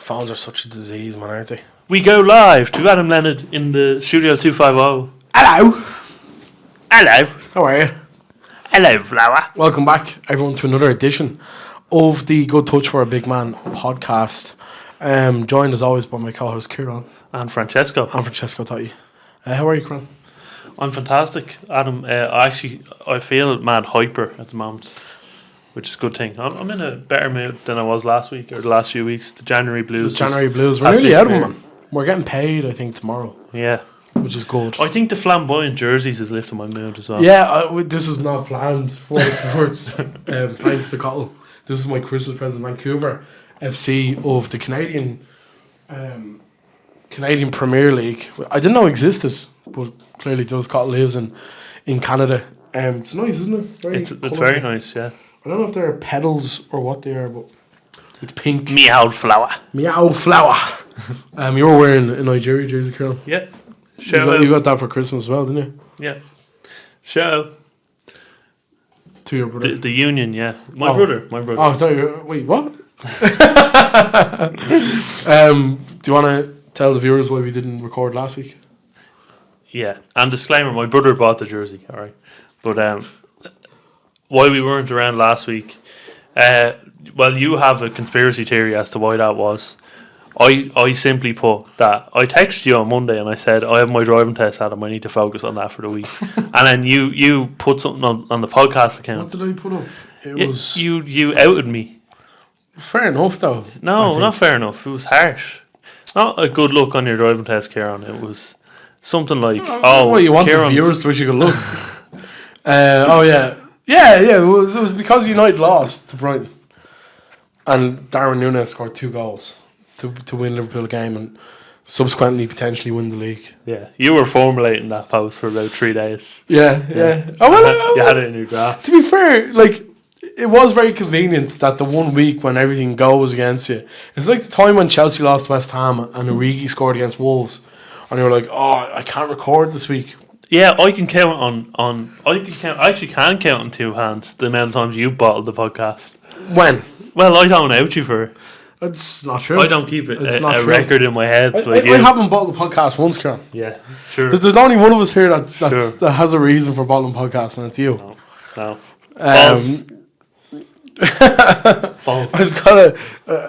Phones are such a disease, man, aren't they? We go live to Adam Leonard in the Studio 250. Hello! Hello. How are you? Hello, Flower. Welcome back, everyone, to another edition of the Good Touch for a Big Man podcast. Joined, as always, by my co-host, Kieran. And Francesco. And Francesco Totti. How are you, Kieran? I'm fantastic, Adam. I feel mad hyper at the moment, which is a good thing. I'm in a better mood than I was last week or the last few weeks. The January blues. We're nearly out of them, man. We're getting paid, I think, tomorrow. Yeah. Which is good. I think the flamboyant jerseys is lifting my mood as well. Yeah, this is not planned for its worth. Thanks to Cottle. This is my Christmas present. Vancouver FC of the Canadian Premier League. I didn't know it existed, but clearly does. Cottle lives in Canada. It's nice, isn't it? It's very nice, yeah. I don't know if they're petals or what they are, but it's pink. Meow flower. Meow flower. You were wearing a Nigeria jersey, Carl. Yeah. You got that for Christmas as well, didn't you? Yeah. Shout out to your brother. The Union, yeah. My brother. Oh, I thought you were, wait, what? Do you want to tell the viewers why we didn't record last week? Yeah. And disclaimer, my brother bought the jersey, alright. But why we weren't around last week, well, you have a conspiracy theory as to why that was. I simply put that I texted you on Monday and I said I have my driving test, Adam. I need to focus on that for the week. And then you put something on the podcast account. What did I put up? It was you outed me. Fair enough, though. No, not fair enough. It was harsh. Not a good look on your driving test, Kieran. It was something like, well, you want Kieran's... the viewers to wish you could look. Yeah. It was because United lost to Brighton, and Darwin Núñez scored 2 goals to win Liverpool game and subsequently potentially win the league. Yeah, you were formulating that post for about 3 days. Yeah. Oh well, you had it in your draft. To be fair, like, it was very convenient that the 1 week when everything goes against you, it's like the time when Chelsea lost West Ham and Origi scored against Wolves, and you were like, oh, I can't record this week. Yeah, I can count I actually can count on 2 hands the amount of times you bottled the podcast. When? Well, I don't out you for it. It's not true. I don't keep a record in my head. I haven't bottled the podcast once, Kieran. Yeah, sure. There's only one of us here that has a reason for bottling podcasts, and it's you. No. False. False. I just gotta.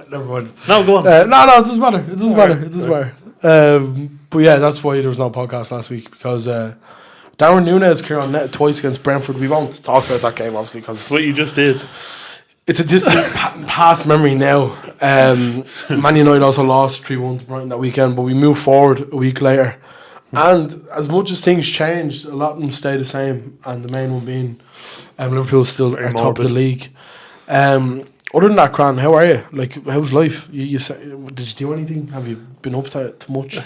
Never mind. No, go on. No, it doesn't matter. It doesn't matter. But yeah, that's why there was no podcast last week, because Darwin Núñez came on net twice against Brentford. We won't talk about that game, obviously, because what you just did. It's a distant past memory now. Man United also lost 3-1 to Brighton that weekend, but we moved forward a week later. And as much as things changed, a lot of them stay the same. And the main one being Liverpool still are top of the league. Other than that, Cran, how are you? Like, how's life? You did you do anything? Have you been up to much?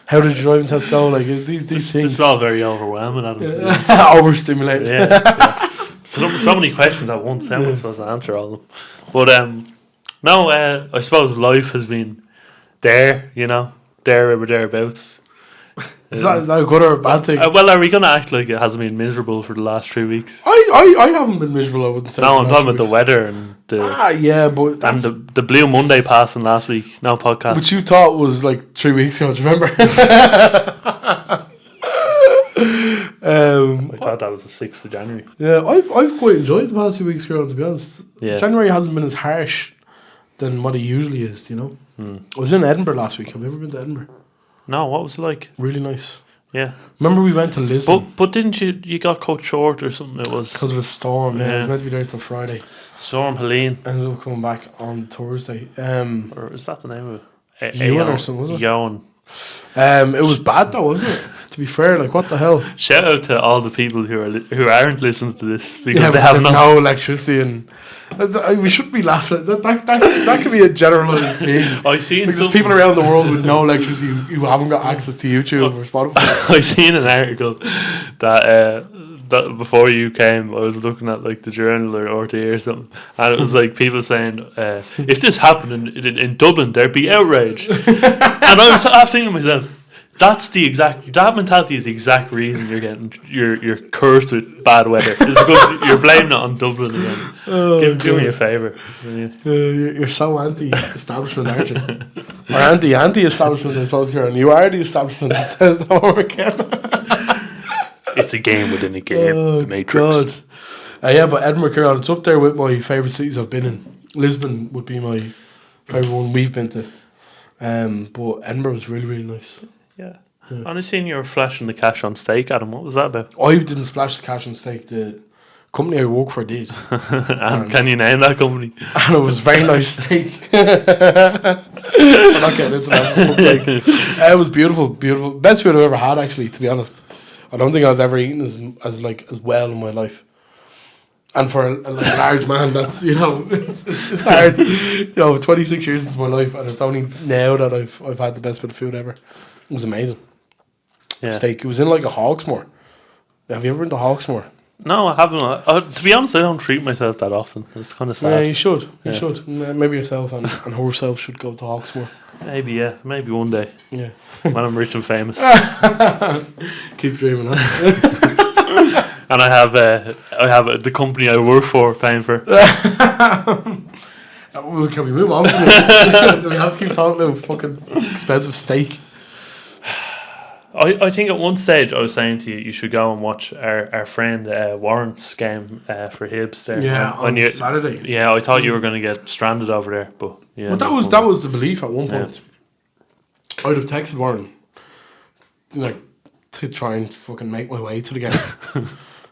How did your driving test go? Like, these things. It's all very overwhelming, Adam. Overstimulated. Yeah. So many questions at once. How am I supposed to answer all of them? But I suppose life has been there, thereabouts. Is that a good or a bad thing? Well, are we going to act like it hasn't been miserable for the last 3 weeks? I haven't been miserable, I wouldn't say. No, I'm talking about the weather and the Blue Monday passing last week. No podcast. Which you thought was like 3 weeks ago, do you remember? I thought that was the 6th of January. Yeah, I've quite enjoyed the past few weeks, girl, to be honest. Yeah. January hasn't been as harsh than what it usually is, I was in Edinburgh last week. Have you ever been to Edinburgh? No, what was it like? Really nice. Yeah. Remember we went to Lisbon? But didn't you got cut short or something? It was because of a storm. Yeah, I was meant to be there till Friday. Storm Helene. Ended up coming back on Thursday. Or is that the name of it? Ewan or something, was it? Ewan. It was bad though, wasn't it? To be fair, like, what the hell? Shout out to all the people who aren't listening to this because they have no electricity, and we shouldn't be laughing at that could be a generalized thing. I seen because people around the world with no electricity who haven't got access to YouTube or Spotify. I seen an article that before you came, I was looking at like the Journal or RTE or something, and it was like people saying, if this happened in Dublin, there'd be outrage. And I was half thinking to myself, that mentality is the exact reason you're cursed with bad weather. It's because you're blaming it on Dublin again. Do me a favour. You're so anti-establishment, aren't you? Or anti-establishment, I suppose, Kieran. You are the establishment that says that over again. It's a game within a game. The Matrix. God. Yeah, but Edinburgh, Kieran, it's up there with my favourite cities I've been in. Lisbon would be my favourite one we've been to. But Edinburgh was really, really nice. Yeah. I seen you were flashing the cash on steak, Adam. What was that about? I didn't splash the cash on steak. The company I work for did. And can you name that company? And it was very nice steak. We're not getting into that. It was beautiful, beautiful. Best food I've ever had, actually, to be honest. I don't think I've ever eaten as well in my life. And for a large man, that's, it's hard. 26 years into my life, and it's only now that I've had the best bit of food ever. It was amazing. Yeah. Steak. It was in like a Hawksmoor. Have you ever been to Hawksmoor? No, I haven't. To be honest, I don't treat myself that often. It's kind of sad. Yeah, you should. You should. Maybe yourself and herself should go to Hawksmoor. Maybe, yeah. Maybe one day. Yeah. When I'm rich and famous. Keep dreaming, huh? And I have the company I work for paying for. Can we move on from this? Do we have to keep talking about fucking expensive steak? I think at one stage I was saying to you, you should go and watch our friend Warren's game for Hibs there. Yeah, on Saturday. Yeah, I thought you were going to get stranded over there, but yeah. But that was the belief at one point. Yeah. I'd have texted Warren, to try and fucking make my way to the game.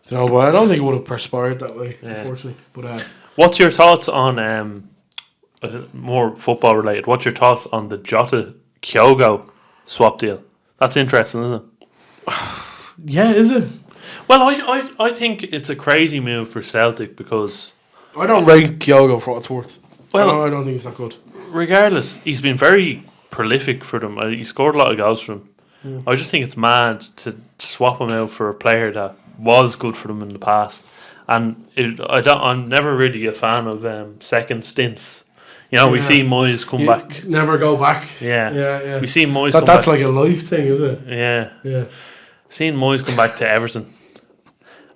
But I don't think it would have perspired that way, unfortunately. But what's your thoughts on more football related? What's your thoughts on the Jota Kyogo swap deal? That's interesting, isn't it? Yeah, is it? Well, I think it's a crazy move for Celtic because I don't rate Kyogo for what it's worth. Well, I don't think it's that good. Regardless, he's been very prolific for them. He scored a lot of goals for them. I just think it's mad to swap him out for a player that was good for them in the past. And I'm never really a fan of second stints. We see Moyes come back. Never go back. Yeah. We see Moyes come back. That's like a life thing, is it? Yeah. Seeing Moyes come back to Everton.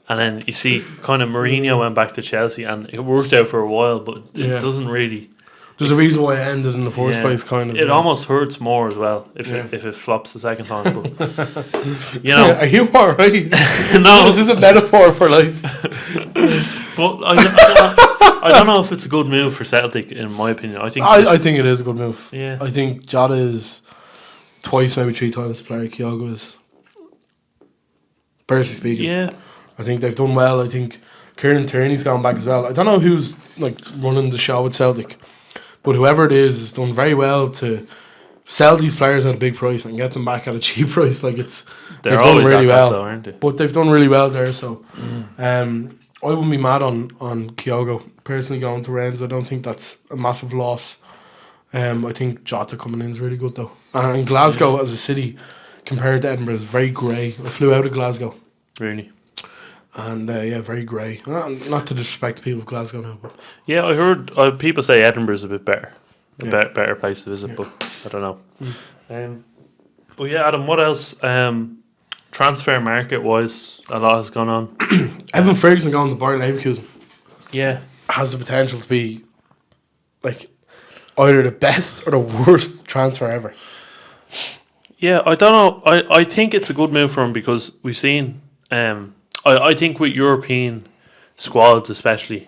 And then you see kind of Mourinho went back to Chelsea and it worked out for a while, but it doesn't really... There's a reason why it ended in the first place, kind of. It almost hurts more as well if it flops the second time. But, are you alright? No. This is a metaphor for life. But I don't know if it's a good move for Celtic, in my opinion. I think it is a good move. Yeah. I think Jota is twice, maybe three times the player Kyogo is. Personally speaking. Yeah. I think they've done well. I think Kieran Tierney's gone back as well. I don't know who's running the show at Celtic. But whoever it is has done very well to sell these players at a big price and get them back at a cheap price. They've done really well, though, aren't they? But they've done really well there. So, I wouldn't be mad on Kyogo personally going to Rennes. I don't think that's a massive loss. I think Jota coming in is really good though. And Glasgow as a city compared to Edinburgh is very grey. I flew out of Glasgow. Really. And very grey. Not to disrespect the people of Glasgow now, but yeah, I heard people say Edinburgh's a bit better, better place to visit, but I don't know. But yeah, Adam, what else? Transfer market wise, a lot has gone on. Evan Ferguson going to Bayer Leverkusen. Yeah, has the potential to be either the best or the worst transfer ever. Yeah, I don't know. I think it's a good move for him because we've seen. I think with European squads especially,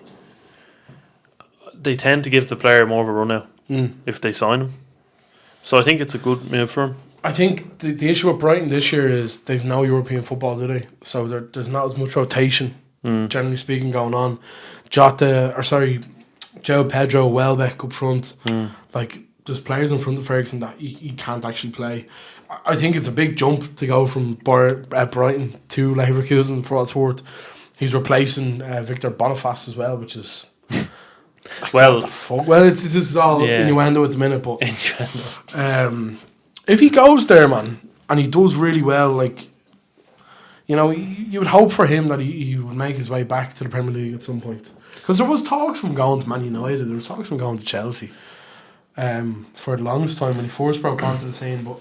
they tend to give the player more of a run out if they sign him. So I think it's a good move for him. I think the issue with Brighton this year is they've no European football, do they? So there's not as much rotation, generally speaking, going on. Joe Pedro, Welbeck up front. There's players in front of Ferguson that he can't actually play. I think it's a big jump to go from Brighton to Leverkusen for what's worth. He's replacing Victor Boniface as well, which is well, what the fuck? Well, this is all innuendo at the minute, but if he goes there, man, and he does really well, you would hope for him that he would make his way back to the Premier League at some point. Because there was talks from going to Man United, there was talks from going to Chelsea for the longest time when he first broke onto the scene, but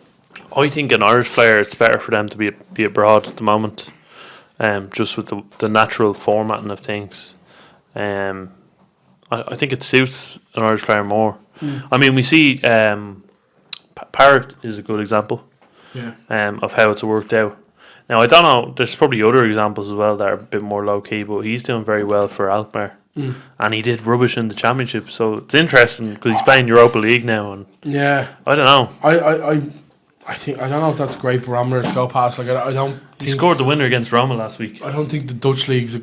I think an Irish player, it's better for them to be abroad at the moment, just with the natural formatting of things. I think it suits an Irish player more. I mean, we see Parrott is a good example of how it's worked out. Now, I don't know, there's probably other examples as well that are a bit more low-key, but he's doing very well for Alkmaar. And he did rubbish in the Championship, so it's interesting because he's playing Europa League now. And I don't know. I think I don't know if that's a great barometer to go past. Like I don't. He scored the winner against Roma last week. I don't think the Dutch league's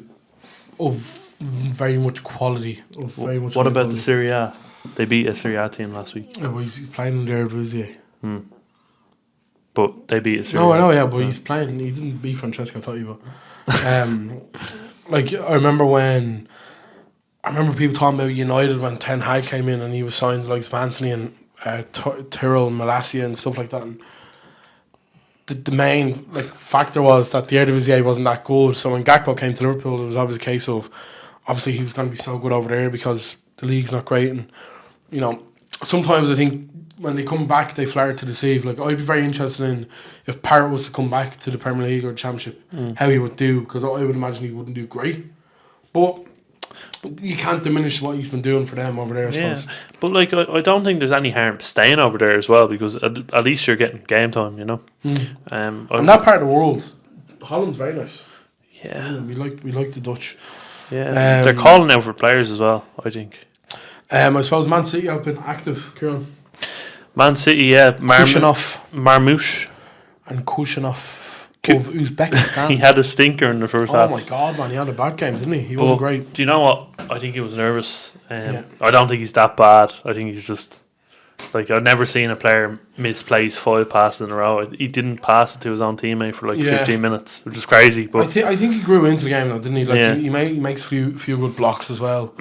of very much quality. What about the Serie A? They beat a Serie A team last week. Yeah, but he's playing in the Eredivisie. But they beat a Serie A. No, I know, yeah, but he's playing. He didn't beat Francesco, Totti, but like I remember people talking about United when Ten Hag came in and he was signed like Anthony and Tyrrell, Malacia and stuff like that. And the main factor was that the Eredivisie wasn't that good. So when Gakpo came to Liverpool, it was always a case of obviously he was going to be so good over there because the league's not great. And you know, sometimes I think when they come back, they flirt to deceive. Like I'd be very interested in if Parrott was to come back to the Premier League or the Championship, how he would do, because I would imagine he wouldn't do great. But you can't diminish what he's been doing for them over there, I suppose. But like I don't think there's any harm staying over there as well, because at least you're getting game time, you know. And that part of the world, Holland's very nice. Yeah, we like the Dutch. Yeah, they're calling out for players as well, I think. I suppose Man City have been active, Kieran. Man City, Khusonov, Marmoush, and Khusonov of Uzbekistan. He had a stinker in the first half. Oh my god, man, he had a bad game, didn't he? He wasn't great. Do you know what? I think he was nervous. I don't think he's that bad. I think he's just like, I've never seen a player misplace 5 passes in a row. He didn't pass it to his own teammate for 15 minutes, which is crazy. But I think he grew into the game though, didn't he? Like he makes a few good blocks as well.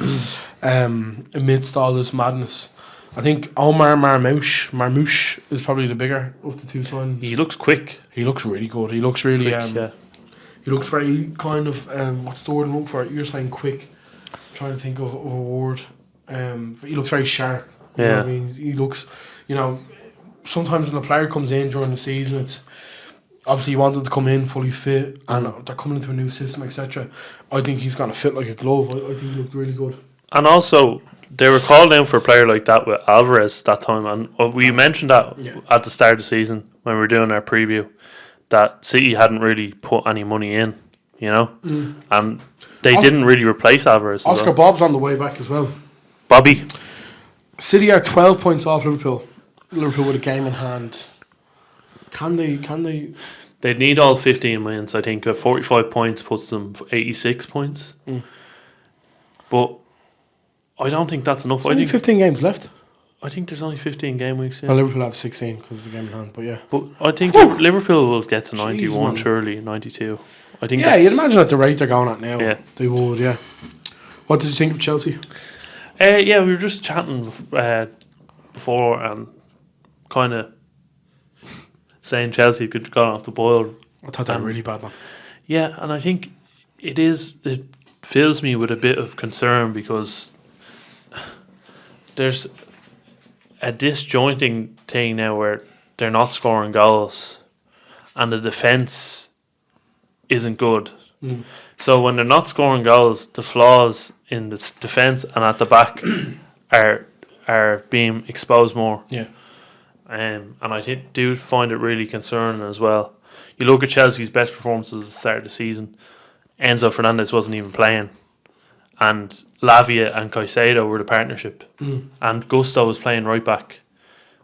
Amidst all this madness. I think Marmoush is probably the bigger of the two signings. He looks quick. He looks really good. He looks really he looks very kind of what's the word I'm looking for? You're saying quick. I'm trying to think of a word. He looks very sharp. You know what I mean? He looks, you know, sometimes when a player comes in during the season, it's obviously he wanted to come in fully fit and they're coming into a new system, etc. I think he's gonna fit like a glove. I think he looked really good. And also, they were called down for a player like that with Alvarez that time, and we mentioned that at the start of the season when we were doing our preview, that City hadn't really put any money in, you know, and they didn't really replace Alvarez. Oscar Bob's on the way back as well. Bobby. City are 12 points off Liverpool. Liverpool with a game in hand. Can they? They need all 15 wins. I think 45 points puts them 86 points. But I don't think that's enough. There's only 15 games left. I think there's only 15 game weeks. Well, Liverpool have 16 because of the game in hand, but yeah. But I think Liverpool will get to 91 surely, 92. I think. Yeah, you'd imagine at the rate they're going at now. Yeah, they would. Yeah. What did you think of Chelsea? We were just chatting before and kind of saying Chelsea could go off the boil. I thought they were really bad, man. Yeah, and I think it fills me with a bit of concern because there's a disjointing thing now where they're not scoring goals and the defence isn't good. So when they're not scoring goals, the flaws in the defence and at the back are being exposed more. Yeah. And I do find it really concerning as well. You look at Chelsea's best performances at the start of the season. Enzo Fernandez wasn't even playing, and Lavia and Caicedo were the partnership, and Gusto was playing right back.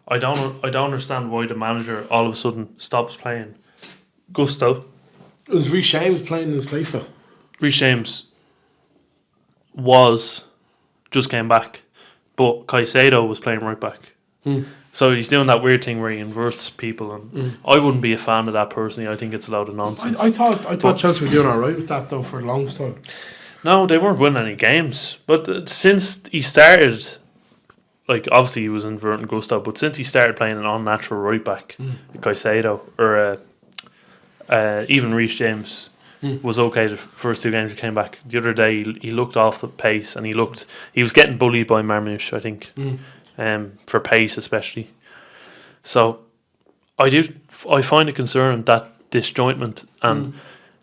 I don't understand why the manager all of a sudden stops playing Gusto. It was Reece James playing in his place though. Reece James just came back, but Caicedo was playing right back. So he's doing that weird thing where he inverts people, and I wouldn't be a fan of that personally. I think it's a load of nonsense. I thought Chelsea were doing all right with that though for the longest time. No, they weren't winning any games. But since he started, like obviously he was inverting Gusto, but since he started playing an unnatural right back, Caicedo or even Reece James was okay the first 2 games he came back. The other day he looked off the pace, and he was getting bullied by Marmoush, I think. For pace especially. So I find it concerning, that disjointment, and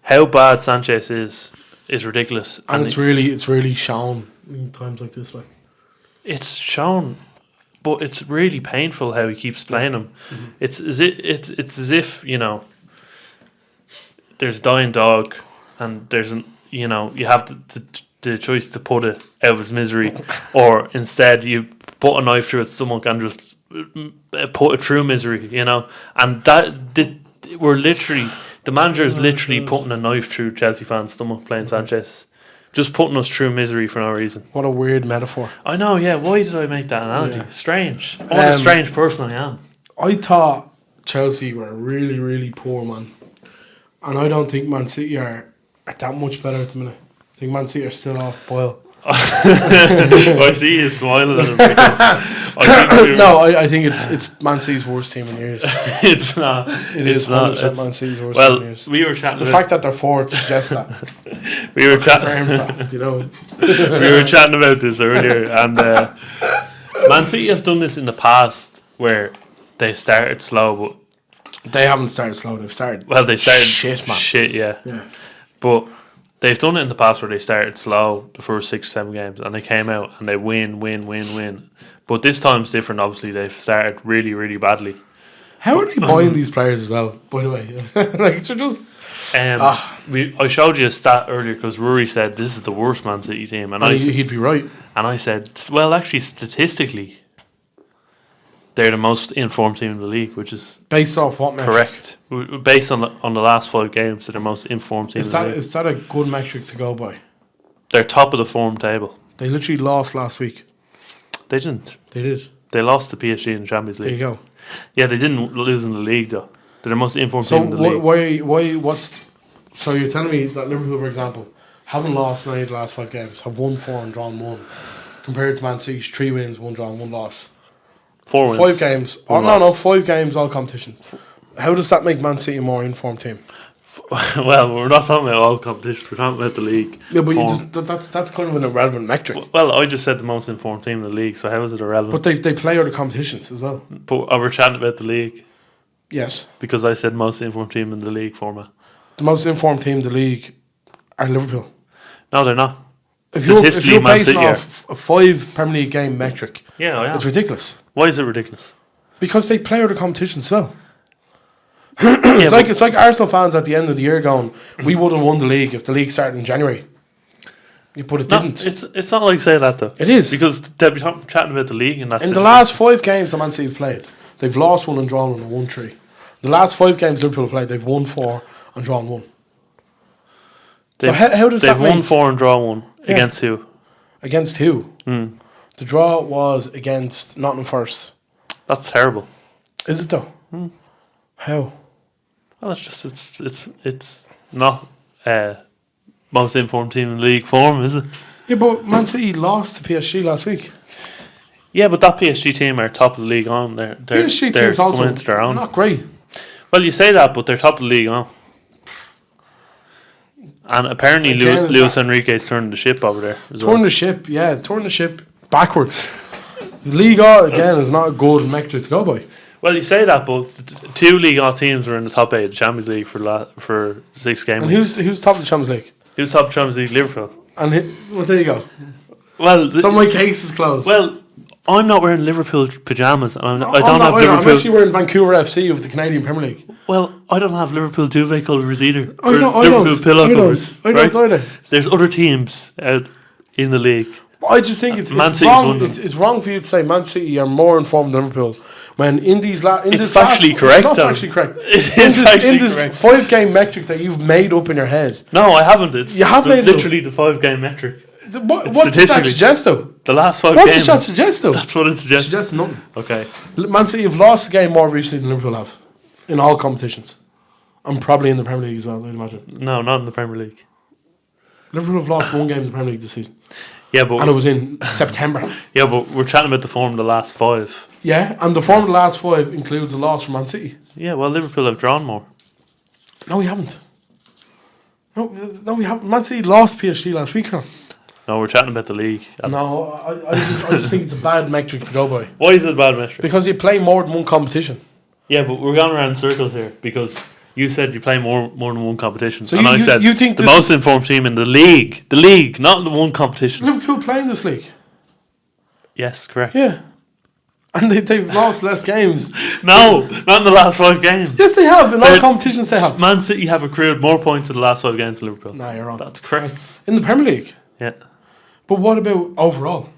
how bad Sanchez is ridiculous. And it's really shown in times like this. Like, it's shown, but it's really painful how he keeps playing him. It's as if there's a dying dog, and you have the choice to put it out of his misery, or instead you put a knife through its stomach and just put it through misery, and the manager is literally putting a knife through Chelsea fans' stomach playing Sanchez, just putting us through misery for no reason. what a weird metaphor. I know, yeah. Why did I make that analogy? Yeah. Strange. What a strange person I am. I thought Chelsea were really, really poor, man. And I don't think Man City are that much better at the minute. I think Man City are still off the boil. I see you smiling at him because I think it's Man City's worst team in years. It's not. It's not. It's Man City's worst team in years. We were chatting. The fact that they're fourth suggests that. We were chatting. That, We were chatting about this earlier, and Man City have done this in the past where they started slow, but they haven't started slow. They started shit, man. Shit, yeah. But they've done it in the past where they started slow the first 6-7 games, and they came out and they win. But this time's different. Obviously, they've started really, really badly. How are they buying these players as well? By the way, like they're just. I showed you a stat earlier because Rory said this is the worst Man City team, and he'd be right. And I said, well, actually, statistically, they're the most informed team in the league, which is based off what metric? Correct. Based on the last 5 games, they're the most informed team in the league. Is that a good metric to go by? They're top of the form table. They literally lost last week. They didn't. They did. They lost to PSG in the Champions League. There you go. Yeah, they didn't lose in the league though. They're the most informed team in the league. So you're telling me that Liverpool, for example, haven't lost in any of the last 5 games, have won 4 and drawn 1, compared to Man City's 3 wins, 1 draw, and 1 loss. 4 wins. 5 games. No, 5 games, all competitions. How does that make Man City a more informed team? Well, we're not talking about all competitions. We're talking about the league. Yeah, but that's kind of an irrelevant metric. Well, I just said the most informed team in the league, so how is it irrelevant? But they play other competitions as well. But we're chatting about the league. Yes. Because I said most informed team in the league format. The most informed team in the league are Liverpool. No, they're not. If you're basing off a 5 Premier League game metric, it's ridiculous. Why is it ridiculous? Because they play other competitions as well. It's like Arsenal fans at the end of the year going, we would have won the league if the league started in January. But it didn't. It's not like saying that though. It is. Because they'll be chatting about the league and that's in the last 5 games that Man City have played, they've lost 1 and drawn 1 and won 3. The last 5 games Liverpool have played, they've won 4 and drawn 1. So how does that They've won 4 and drawn 1. Yeah. Against who? Against who? The draw was against Nottingham Forest. That's terrible. Is it though? How? Well, it's not most informed team in league form, is it? Yeah, but Man City lost to PSG last week. Yeah, but that PSG team are top of the league on. PSG team's also not great. Well, you say that, but they're top of the league on. And apparently Luis Enrique's turned the ship over there as well. Turn the ship backwards. The League again is not a good metric to go by. Well, you say that, but 2 League teams were in the top 8 of the Champions League for 6 games. And who's top of the Champions League? Who's top of the Champions League? Liverpool. And there you go. Well, so my case is closed. Well, I'm not wearing Liverpool pajamas, and I don't have Liverpool. I'm actually wearing Vancouver FC of the Canadian Premier League. Well, I don't have Liverpool duvet covers either. I don't. Pillow covers. I don't either. There's other teams out in the league. I just think it's wrong. It's wrong for you to say Man City are more informed than Liverpool when in this correct. It's not actually correct. It is in this 5-game metric that you've made up in your head. No, I haven't. You have made literally the 5-game metric. What does that suggest though? The last 5 games. What does that suggest though? That's what it suggests. It suggests nothing. Okay. Man City have lost a game more recently than Liverpool have in all competitions. And probably in the Premier League as well, I'd imagine. No, not in the Premier League. Liverpool have lost 1 game in the Premier League this season. Yeah, but and it was in September. Yeah, but we're chatting about the form of the last 5. Yeah, and the form of the last 5 includes a loss from Man City. Yeah, well, Liverpool have drawn more. No, we haven't. No, we haven't. Man City lost PSG last week, now. No, we're chatting about the league. No, I just think it's a bad metric to go by. Why is it a bad metric? Because you play more than one competition. Yeah, but we're going around in circles here because you said you play more than one competition, So and I said you think the this- most informed team in the league, not in the one competition. Liverpool playing this league? Yes, correct. Yeah. And they've lost less games. No, not in the last 5 games. Yes, they have. In all competitions, they have. Man City have accrued more points in the last 5 games than Liverpool. No, you're wrong. That's correct. In the Premier League. Yeah. But what about overall?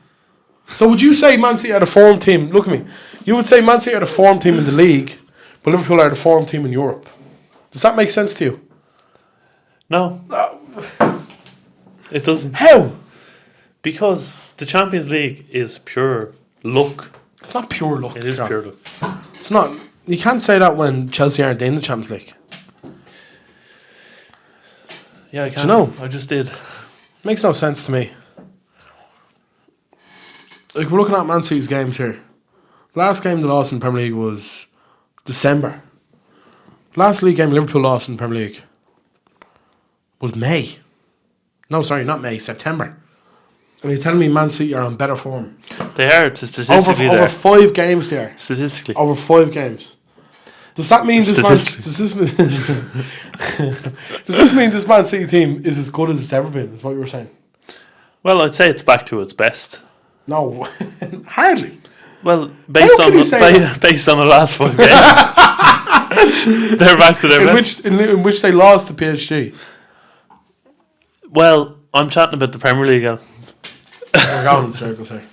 So would you say Man City are the form team? Look at me. You would say Man City are the form team in the league, but Liverpool are the form team in Europe. Does that make sense to you? No. It doesn't. How? Because the Champions League is pure luck. It's not pure luck. It is John. pure luck. It's not. You can't say that when Chelsea aren't in the Champions League. Yeah, I can. Do you know? I just did. Makes no sense to me. Like, we're looking at Man City's games here. Last game they lost in the Premier League was December. Last league game Liverpool lost in the Premier League was May. No, sorry, not May, September. And you're telling me Man City are on better form? They are statistically Over 5 games there. Statistically. Over 5 games. Does that mean this does this mean this Man City team is as good as it's ever been, is what you were saying? Well, I'd say it's back to its best. No, hardly. Well, based on the last 5 games, they're back to their best. In which they lost to PSG. Well, I'm chatting about the Premier League. We're going in circles here.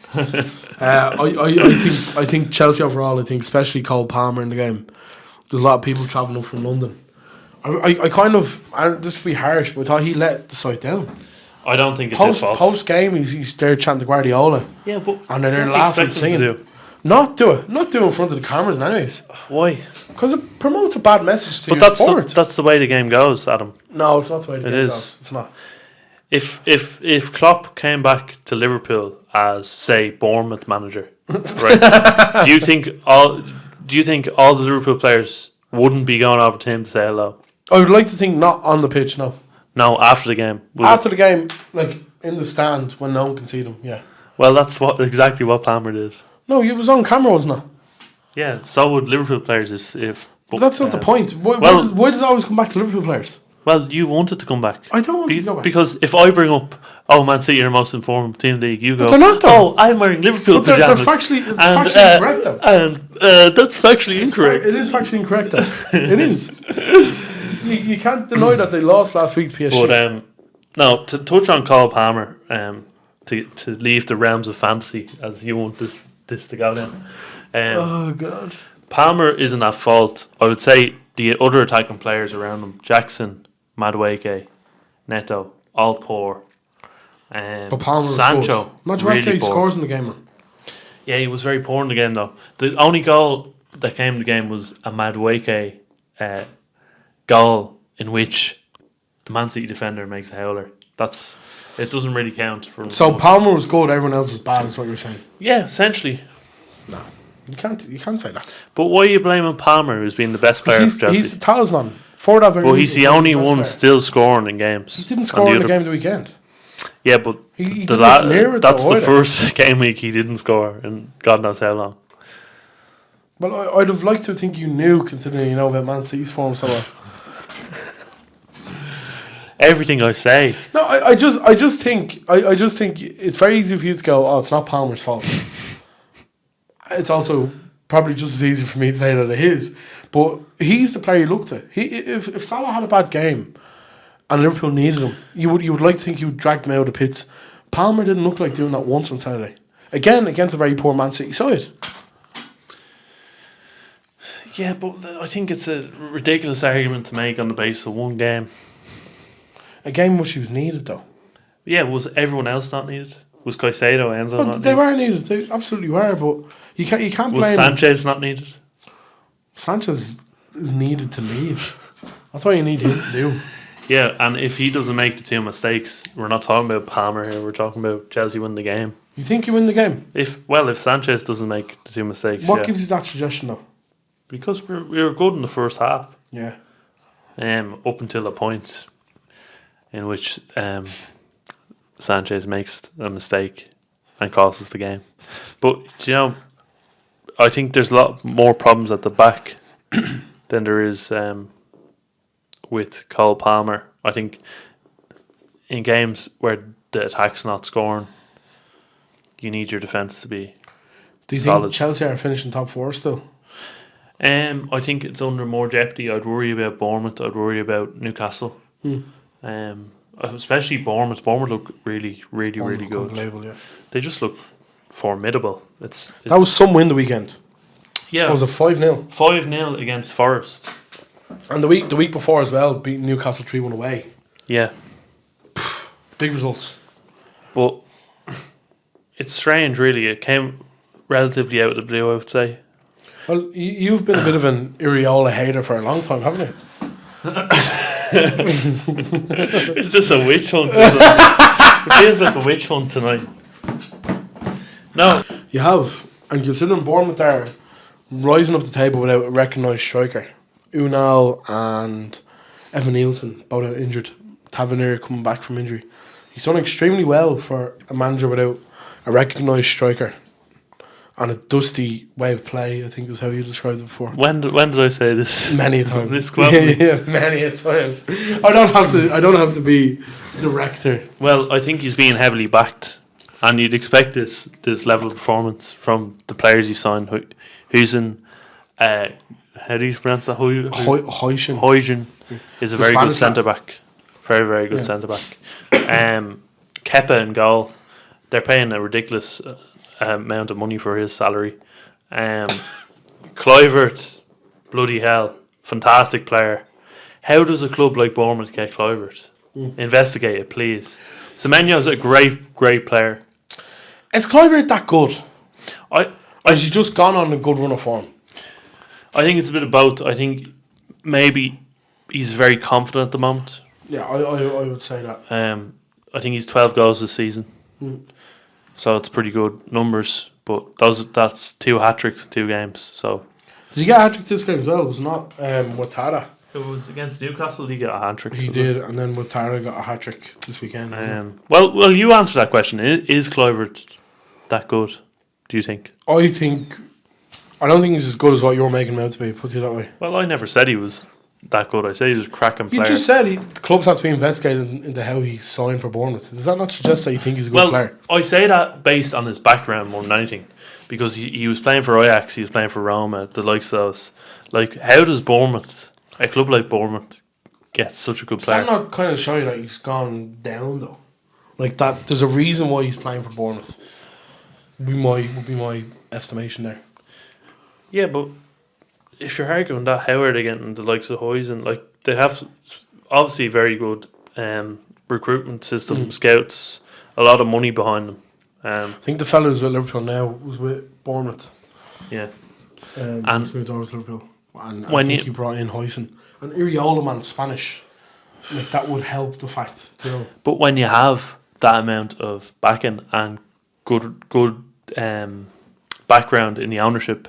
I think Chelsea overall. I think especially Cole Palmer in the game. There's a lot of people travelling up from London. I kind of, and this could be harsh, but I thought he let the side down. I don't think it's his fault. Post game, he's there chanting Guardiola. Yeah, but and they're laughing and singing. Not do it in front of the cameras, anyways. Why? Because it promotes a bad message to but your sport. That's the way the game goes, Adam. No, it's not the way the game is. goes. It's not. If Klopp came back to Liverpool as, say, Bournemouth manager, right? do you think all the Liverpool players wouldn't be going over to him to say hello? I would like to think not on the pitch, no. No, after the game. After the game, like in the stand when no one can see them, yeah. Well, that's exactly what Palmer did. No, it was on camera, wasn't it? Yeah, so would Liverpool players if but that's not the point. Why does it always come back to Liverpool players? Well, you wanted to come back. I don't want to go back. Because if I bring up, Man City are the most informed team in the league, you go, but they're not, though. I'm wearing Liverpool but pyjamas. They're factually incorrect, though. And that's factually incorrect. It is factually incorrect, though. It is. You can't deny that they lost last week to PSG. But, no, to touch on Cole Palmer, to leave the realms of fantasy, as you want this to go down. Oh, God. Palmer isn't at fault. I would say the other attacking players around him, Jackson, Madueke, Neto, all poor. But Palmer Sancho, was good. Madueke really scores in the game, man. Yeah, he was very poor in the game, though. The only goal that came in the game was a Madueke goal in which the Man City defender makes a howler. It doesn't really count for. So Palmer was good, everyone else is bad, is what you're saying. Yeah, essentially. No, you can't say that. But why are you blaming Palmer, who's been the best player for Chelsea? He's the talisman for that. But he's the only one still scoring in games. He didn't score in the game of the weekend. Yeah, but he that's the first game week he didn't score, and God knows how long. Well, I'd have liked to think you knew, considering you know about Man City's form so well. Everything I say. No, I just think it's very easy for you to go, oh, it's not Palmer's fault. It's also probably just as easy for me to say that it is. But he's the player you look to. If Salah had a bad game and Liverpool needed him, you would like to think you would drag them out of the pits. Palmer didn't look like doing that once on Saturday. Again, against a very poor Man City side. Yeah, but I think it's a ridiculous argument to make on the basis of one game. A game which he was needed, though. Yeah, was everyone else not needed? Was Caicedo, Enzo not needed? They were needed. They absolutely were, but you can't blame. Was Sanchez not needed? Sanchez is needed to leave. That's what you need him to do. Yeah, and if he doesn't make the 2 mistakes, we're not talking about Palmer here. We're talking about Chelsea win the game. You think you win the game? If Sanchez doesn't make the 2 mistakes, what gives you that suggestion, though? Because we were good in the first half. Yeah. Up until a point in which Sanchez makes a mistake and costs us the game. But, I think there's a lot more problems at the back than there is with Cole Palmer. I think in games where the attack's not scoring, you need your defence to be Do you solid. think Chelsea are finishing top 4 still? I think it's under more jeopardy. I'd worry about Bournemouth. I'd worry about Newcastle. Especially Bournemouth. Bournemouth look really, really, really good. Yeah. They just look formidable. It's That was some win the weekend. yeah. Was it 5-0? 5-0 against Forrest. And the week before as well, beating Newcastle 3-1 away. Yeah, Big results. but it's strange, really. It came relatively out of the blue, I would say. Well, you've been a bit of an Iriola hater for a long time, haven't you? Is this a witch hunt? It feels like a witch hunt tonight. No. You have. And considering Bournemouth are rising up the table without a recognised striker. Unal and Evan Nielsen, both out injured. Tavernier coming back from injury. He's done extremely well for a manager without a recognised striker. And a dusty way of play, I think is how you described it before. When did I say this? Many a time. This yeah, many a time. I don't have to be director. Well, I think he's being heavily backed, and you'd expect this level of performance from the players you signed. Huijsen, how do you pronounce that? Huijsen is a very good centre back. Very, very good centre back. Kepa in goal. They're paying a ridiculous amount of money for his salary. Kluivert, bloody hell, fantastic player. How does a club like Bournemouth get Kluivert? Investigate it, please. Semenyo's a great player. Is Kluivert that good? Or has he just gone on a good run of form? I think it's a bit of both. I think maybe he's very confident at the moment. Yeah, I would say that. I think he's 12 goals this season. So it's pretty good numbers, but that's 2 hat-tricks in 2 games. So did he get a hat-trick this game as well? It was not Ouattara. It was against Newcastle. Did he get a hat-trick? He did, and then Ouattara got a hat-trick this weekend. Well, you answer that question. Is Kluivert that good, do you think? I don't think he's as good as what you're making him out to be, put it that way. Well, I never said he was that good. I said he was a cracking player. You just said the clubs have to be investigated into how he signed for Bournemouth. Does that not suggest that you think he's a good player? I say that based on his background more than anything, because he was playing for Ajax, he was playing for Roma, the likes of those. Like, how does Bournemouth, a club like Bournemouth, get such a good player? Does that not kind of show you that he's gone down though? Like that, there's a reason why he's playing for Bournemouth. Would be my estimation there. Yeah, but if you're arguing that, how are they getting the likes of Huijsen? Like, they have obviously very good recruitment system, scouts, a lot of money behind them. I think the fellow who's with Liverpool now was with Bournemouth. Yeah. And he's moved over to Liverpool. And I think he brought in Huijsen. And Iriola, man, Spanish. Like, that would help the fact, you know. But when you have that amount of backing and good background in the ownership,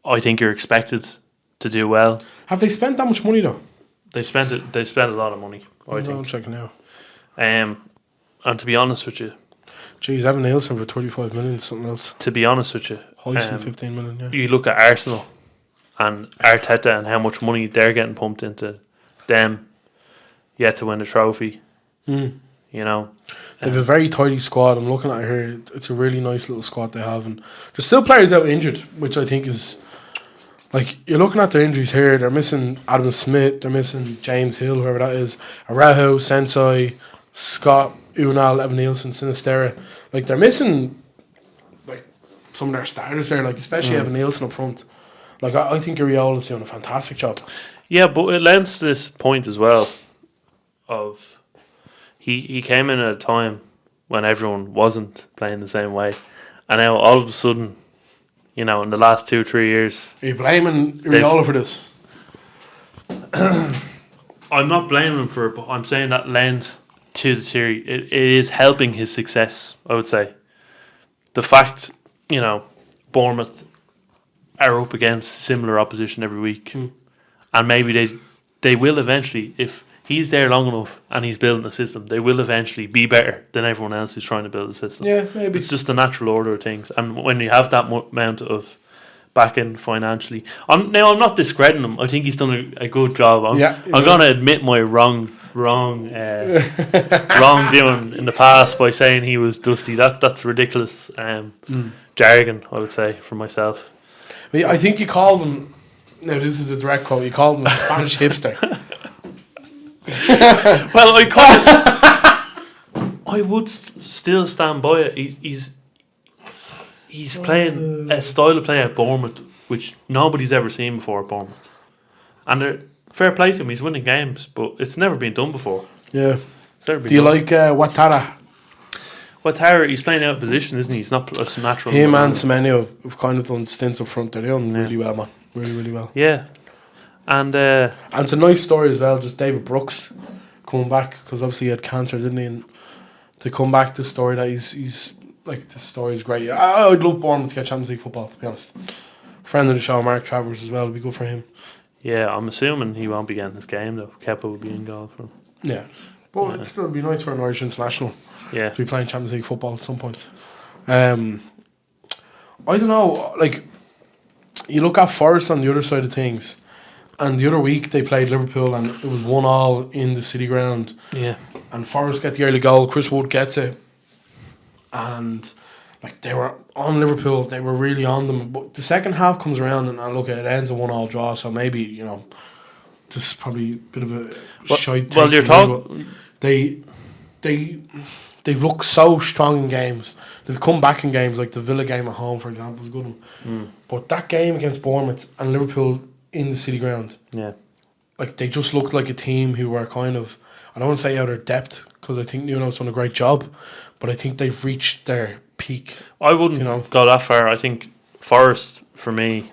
I think you're expected to do well. Have they spent that much money though? They spent a lot of money, I think. I'm checking now. And to be honest with you, Jeez, Evan Nielsen for 35 million, something else. To be honest with you, Huijsen 15 million, yeah. You look at Arsenal and Arteta and how much money they're getting pumped into them yet to win the trophy. You know, they have a very tidy squad. I'm looking at it here. It's a really nice little squad they have, and there's still players out injured, which I think is like, you're looking at their injuries here. They're missing Adam Smith. They're missing James Hill, whoever that is. Araujo, Sensei, Scott, Unal, Evan Nielsen, Sinistera. Like, they're missing like some of their starters there, like especially Evan Nielsen up front. Like, I think Iriola's doing a fantastic job. Yeah, but it lends to this point as well of he came in at a time when everyone wasn't playing the same way, and now all of a sudden, you know, in the last 2-3 years, are you blaming Iriola for this? I'm not blaming him for it, but I'm saying that lends to the theory. It is helping his success, I would say. The fact, you know, Bournemouth are up against similar opposition every week, and maybe they will eventually, if he's there long enough and he's building a system, they will eventually be better than everyone else who's trying to build a system. Yeah, maybe. It's just the natural order of things. And when you have that amount of back in financially. I'm not discrediting him. I think he's done a good job. I'm going to admit my wrongdoing in the past by saying he was dusty. That's ridiculous jargon, I would say, for myself. I think you called him. Now this is a direct quote. You called him a Spanish hipster. Well, I would still stand by it. He's playing a style of play at Bournemouth which nobody's ever seen before at Bournemouth. And fair play to him, he's winning games, but it's never been done before. Yeah. Do you like Ouattara? Ouattara, he's playing out of position, isn't he? He's not a natural. Him and Semenyo have kind of done stints up front. They're doing really well, man. Really, really well. Yeah. And it's a nice story as well, just David Brooks coming back, because obviously he had cancer, didn't he? And to come back, the story that he's like, the story is great. I'd love Bournemouth to get Champions League football, to be honest. Friend of the show, Mark Travers, as well, would be good for him. Yeah, I'm assuming he won't be getting his game though. Kepa will be in goal for him. Yeah. But it'd still be nice for an Irish international to be playing Champions League football at some point. I don't know, like, you look at Forrest on the other side of things, and the other week they played Liverpool and it was 1-1 in the City Ground. Yeah. And Forrest get the early goal, Chris Wood gets it, and like, they were on Liverpool, they were really on them. But the second half comes around and look, it ends a 1-1 draw, so maybe, you know, this is probably a bit of a shite take. Well, you're talking. They've looked so strong in games. They've come back in games, like the Villa game at home, for example, was a good one. But that game against Bournemouth and Liverpool in the City Ground, like, they just looked like a team who were kind of, I don't want to say out of depth, because I think Nuno's done a great job, but I think they've reached their peak. I wouldn't go that far. I think Forrest, for me,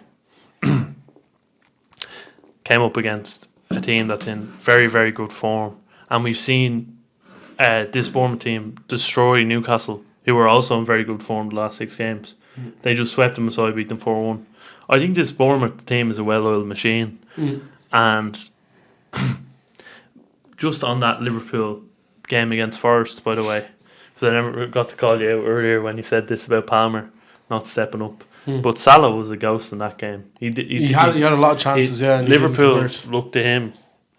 came up against a team that's in very, very good form, and we've seen this Bournemouth team destroy Newcastle, who were also in very good form the last 6 games. They just swept them aside, beat them 4-1. I think this Bournemouth team is a well-oiled machine, and just on that Liverpool game against Forrest, by the way, because I never got to call you out earlier when you said this about Palmer not stepping up. But Salah was a ghost in that game. He had a lot of chances, and Liverpool looked to him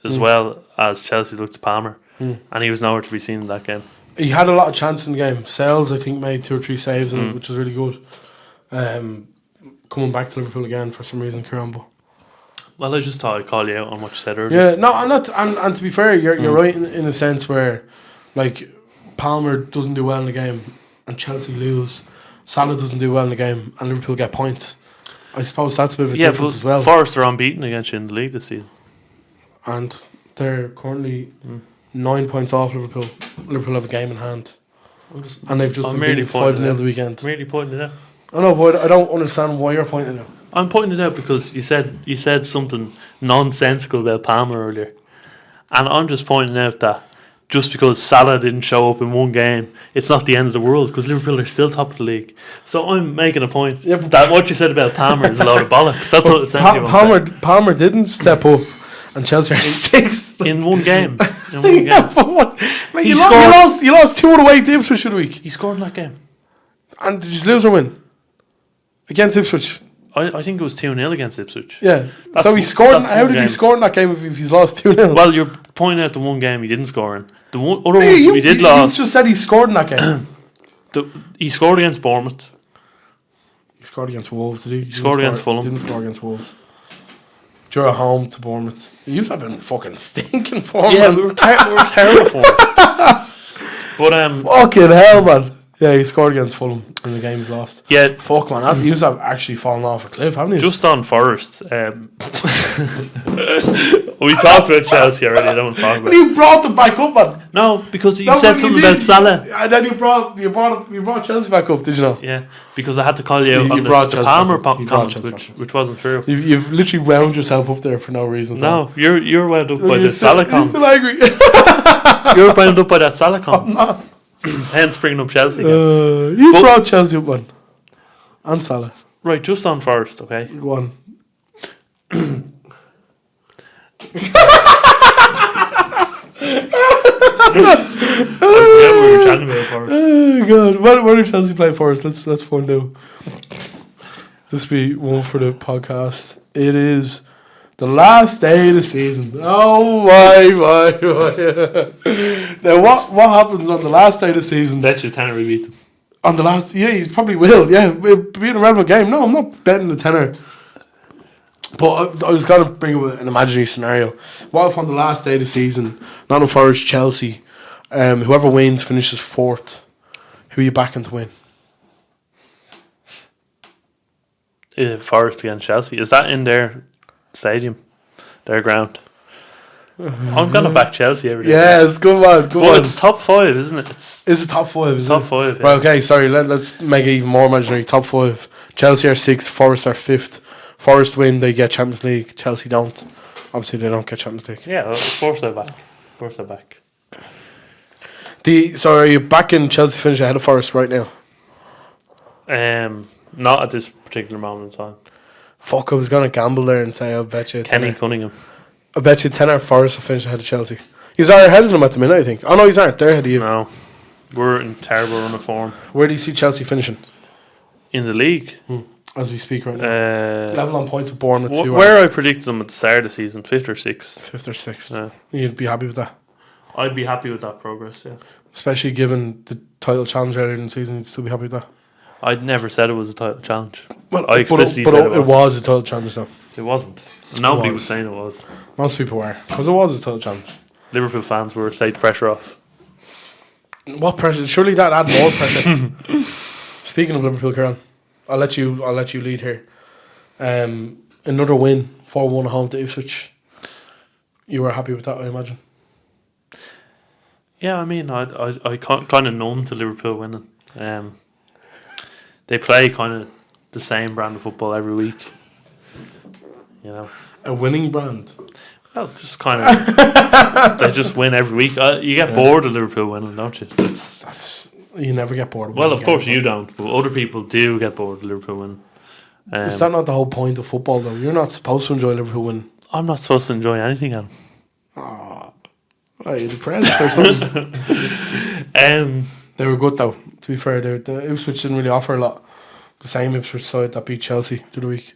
as well as Chelsea looked to Palmer, and he was nowhere to be seen in that game. He had a lot of chances in the game. Sells, I think, made 2 or 3 saves, in it, which was really good. Coming back to Liverpool again for some reason, Kirambo. Well, I just thought I'd call you out on what you said earlier. Yeah, no, I'm not. And to be fair, you're right in a sense where, like, Palmer doesn't do well in the game and Chelsea lose. Salah doesn't do well in the game and Liverpool get points. I suppose that's a bit of a difference as well. Forrest are unbeaten against you in the league this season, and they're currently 9 points off Liverpool. Liverpool have a game in hand, and they've just been beaten 5-0 the weekend. I'm really pointing it out. I know, but I don't understand why you're pointing it out. I'm pointing it out because you said something nonsensical about Palmer earlier, and I'm just pointing out that just because Salah didn't show up in one game, it's not the end of the world, because Liverpool are still top of the league. So I'm making a point that what you said about Palmer is a load of bollocks. That's what essentially Palmer didn't step up, and Chelsea are 6th in one game. But what? Mate, you lost 2 away to Ipswich the week. He scored in that game. And did you lose or win? Against Ipswich? I think it was 2-0 against Ipswich. Yeah. So he scored. How did he score in that game if he's lost 2-0? Well, you're pointing out the one game he didn't score in. The other ones he did lose. You just said he scored in that game. He scored against Bournemouth. He scored against Wolves, did he? He scored against Fulham. Didn't score against Wolves. Drew at home to Bournemouth. He used to have been fucking stinking form. Yeah, we were terrible for him. But fucking hell, man. Yeah, he scored against Fulham and the game's lost. Yeah. Fuck, man. He used to have actually fallen off a cliff, haven't he? Just on Forrest. We talked about Chelsea already. I don't want to talk about it. You brought them back up, man. No, because you said something about Salah. And then you brought Chelsea back up, did you know? Yeah, because I had to call you out on the Palmer comment, which wasn't true. You've literally wound yourself up there for no reason. No, you're wound up by the Salah comment. You're still angry. You're wound up by that Salah comment. Hence bringing up Chelsea again. You brought Chelsea up, man. And Salah. Right, just on Forrest, okay? Go on. We were chatting about Forrest. Oh, God. Where do Chelsea play Forrest? Let's find out. This be one for the podcast. It is the last day of the season. Oh my. Now what happens on the last day of the season? Bet you tenner we beat them. On the last, yeah, he probably will. Yeah, it'll be a relevant game. No, I'm not betting the tenner. But I was going to bring up an imaginary scenario. What if on the last day of the season, Nottingham Forest, Chelsea, whoever wins finishes fourth? Who are you backing to win? Forest against Chelsea. Is that in their stadium? Their ground? I'm going to back Chelsea every day. Yeah, it's good one. Well, it's top 5, isn't it? It's a top 5, is top it? 5, yeah. Right, okay, sorry. Let's make it even more imaginary. Top 5. Chelsea are 6th, Forest are 5th. Forest win, they get Champions League. Chelsea don't. Obviously, they don't get Champions League. Yeah, Forest are back. Forest are back. So are you backing Chelsea to finish ahead of Forest right now? Not at this particular moment in time. Fuck, I was going to gamble there and say I'll bet you Kenny Cunningham. I bet you 10 or Forest will finish ahead of Chelsea. He's ahead of them at the minute, I think. Oh no, he's aren't. They're ahead of you. No. We're in terrible run of form. Where do you see Chelsea finishing? In the league? As we speak right now. Level on points with Bournemouth. Where I predicted them at the start of the season, 5th or 6th. 5th or 6th. Yeah. You'd be happy with that? I'd be happy with that progress, yeah. Especially given the title challenge earlier in the season, you'd still be happy with that? I'd never said it was a title challenge. Well, I explicitly said it was a title challenge though. It wasn't. Nobody was saying it was. Most people were. Because it was a title challenge. Liverpool fans were take the pressure off. What pressure? Surely that add more pressure. Speaking of Liverpool, Kieran, I'll let you lead here. Another win, 4-1 at home to Ipswich. You were happy with that, I imagine. Yeah, I mean, I kind of numb to Liverpool winning. They play kind of the same brand of football every week. You know, a winning brand. Well, just kind of they just win every week. You get bored of Liverpool winning, don't you? That's you never get bored. Well, of course you don't, but other people do get bored of Liverpool winning. Is that not the whole point of football, though? You're not supposed to enjoy Liverpool winning. I'm not supposed to enjoy anything, Adam. Are you depressed or something? They were good though. To be fair, the Ipswich didn't really offer a lot. The same Ipswich side that beat Chelsea through the week.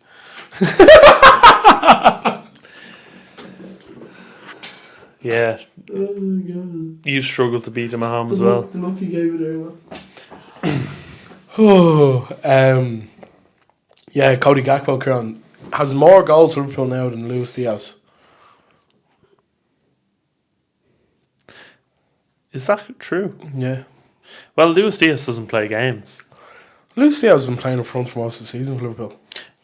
Yeah. Oh God. You struggled to beat them at home as well. The luck you gave it there, man. Yeah, Cody Gakpo, Kieran, has more goals for Liverpool now than Luis Diaz. Is that true? Yeah. Well, Luis Diaz doesn't play games. Luis Diaz has been playing up front for most of the season for Liverpool.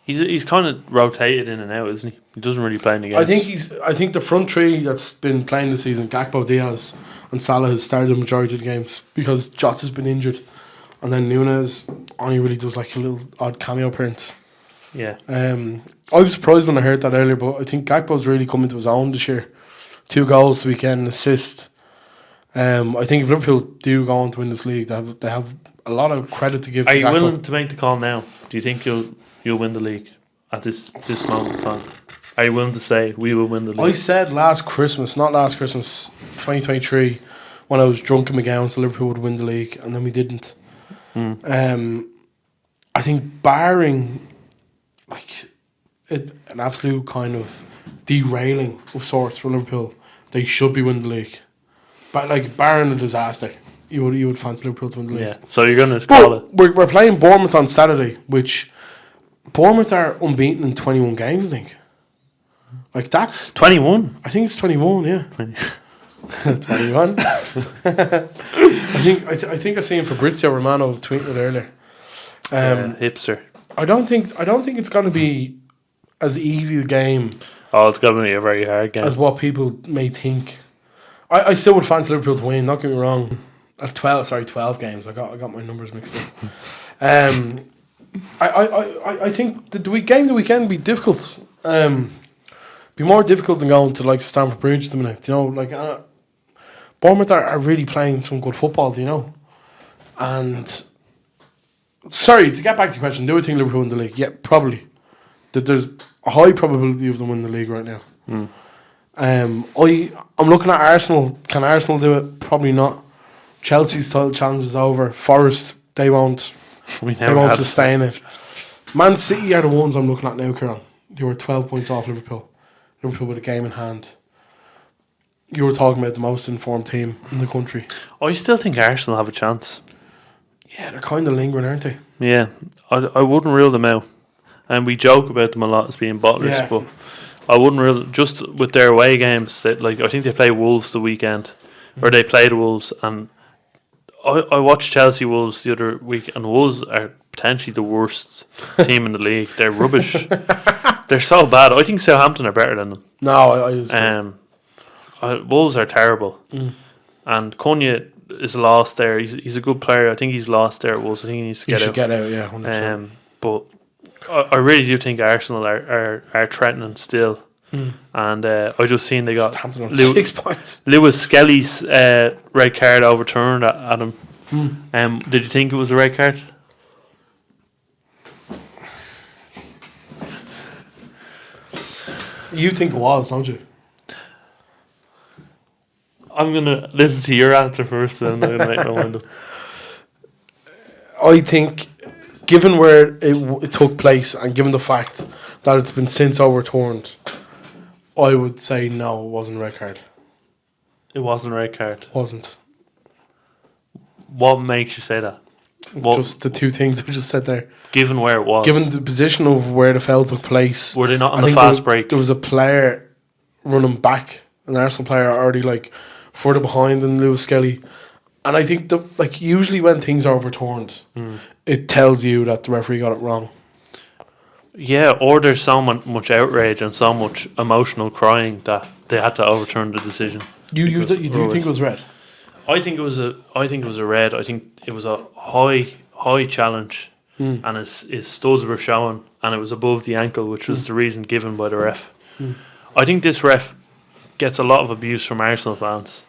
He's kind of rotated in and out, isn't he? He doesn't really play in the games. I think the front three that's been playing this season, Gakpo, Diaz, and Salah, has started the majority of the games because Jota's been injured, and then Nunes only really does like a little odd cameo appearance. Yeah. I was surprised when I heard that earlier, but I think Gakpo's really come into his own this year. 2 goals this weekend, an assist. I think if Liverpool do go on to win this league, they have a lot of credit to give. Are to you Gakpo. willing to make the call now? Do you think you'll win the league at this moment in time? Are you willing to say we will win the league? I said last Christmas, 2023, when I was drunk in McGowan, so Liverpool would win the league, and then we didn't. I think barring like an absolute kind of derailing of sorts for Liverpool, they should be winning the league. But like barring a disaster, you would fancy Liverpool to win the league. Yeah. So you're going to call it. We're playing Bournemouth on Saturday, which Bournemouth are unbeaten in 21 games, I think. Like that's 21. I think it's 21. Yeah. 21. I think I seen Fabrizio Romano tweeting it earlier. Hipster. I don't think it's going to be as easy a game. Oh, it's going to be a very hard game. As what people may think. I still would fancy Liverpool to win. Don't get me wrong. At 12 games. I got my numbers mixed up. I think the weekend will be difficult. Be more difficult than going to like Stamford Bridge at the minute. You know, like Bournemouth are really playing some good football. Do you know? And sorry, to get back to the question, do I think Liverpool win the league? Yeah, probably. There's a high probability of them winning the league right now. I'm looking at Arsenal. Can Arsenal do it? Probably not. Chelsea's title challenge is over. Forest, they won't sustain it. Man City are the ones I'm looking at now, Kieran. They were 12 points off Liverpool. Liverpool with a game in hand. You were talking about the most informed team in the country. I still think Arsenal have a chance. Yeah, they're kind of lingering, aren't they? Yeah, I wouldn't rule them out. And we joke about them a lot as being bottlers, Yeah. but I wouldn't rule just with their away games. That like I think they play Wolves the weekend, or they played Wolves, and I watched Chelsea Wolves the other week, and Wolves are potentially the worst team in the league. They're rubbish. They're so bad. I think Southampton are better than them. No, I just Wolves are terrible, and Cunha is lost there. He's a good player. I think he's lost there at Wolves. I think he needs to you get should out. get out, yeah, 100%. But I really do think Arsenal are threatening still. And I just seen they got Southampton on 6 points. Lewis Skelly's red card overturned at him. Did you think it was a red card? You think it was, don't you? I'm gonna listen to your answer first, then I'm gonna make my mind up. I think, given where it took place and given the fact that it's been since overturned, I would say no, it wasn't a red card. It wasn't a red card. Wasn't. What makes you say that? Just the two things I just said there. Given where it was. Given the position of where the foul took place. Were they not on I the think fast break? There was a player running back, an Arsenal player already like further behind than Lewis Skelly. And I think that usually when things are overturned, it tells you that the referee got it wrong. Yeah, or there's so much outrage and so much emotional crying that they had to overturn the decision. You do think it was red? I think it was a red. I think it was a high challenge, and his studs were showing, and it was above the ankle, which was the reason given by the ref. I think this ref gets a lot of abuse from Arsenal fans,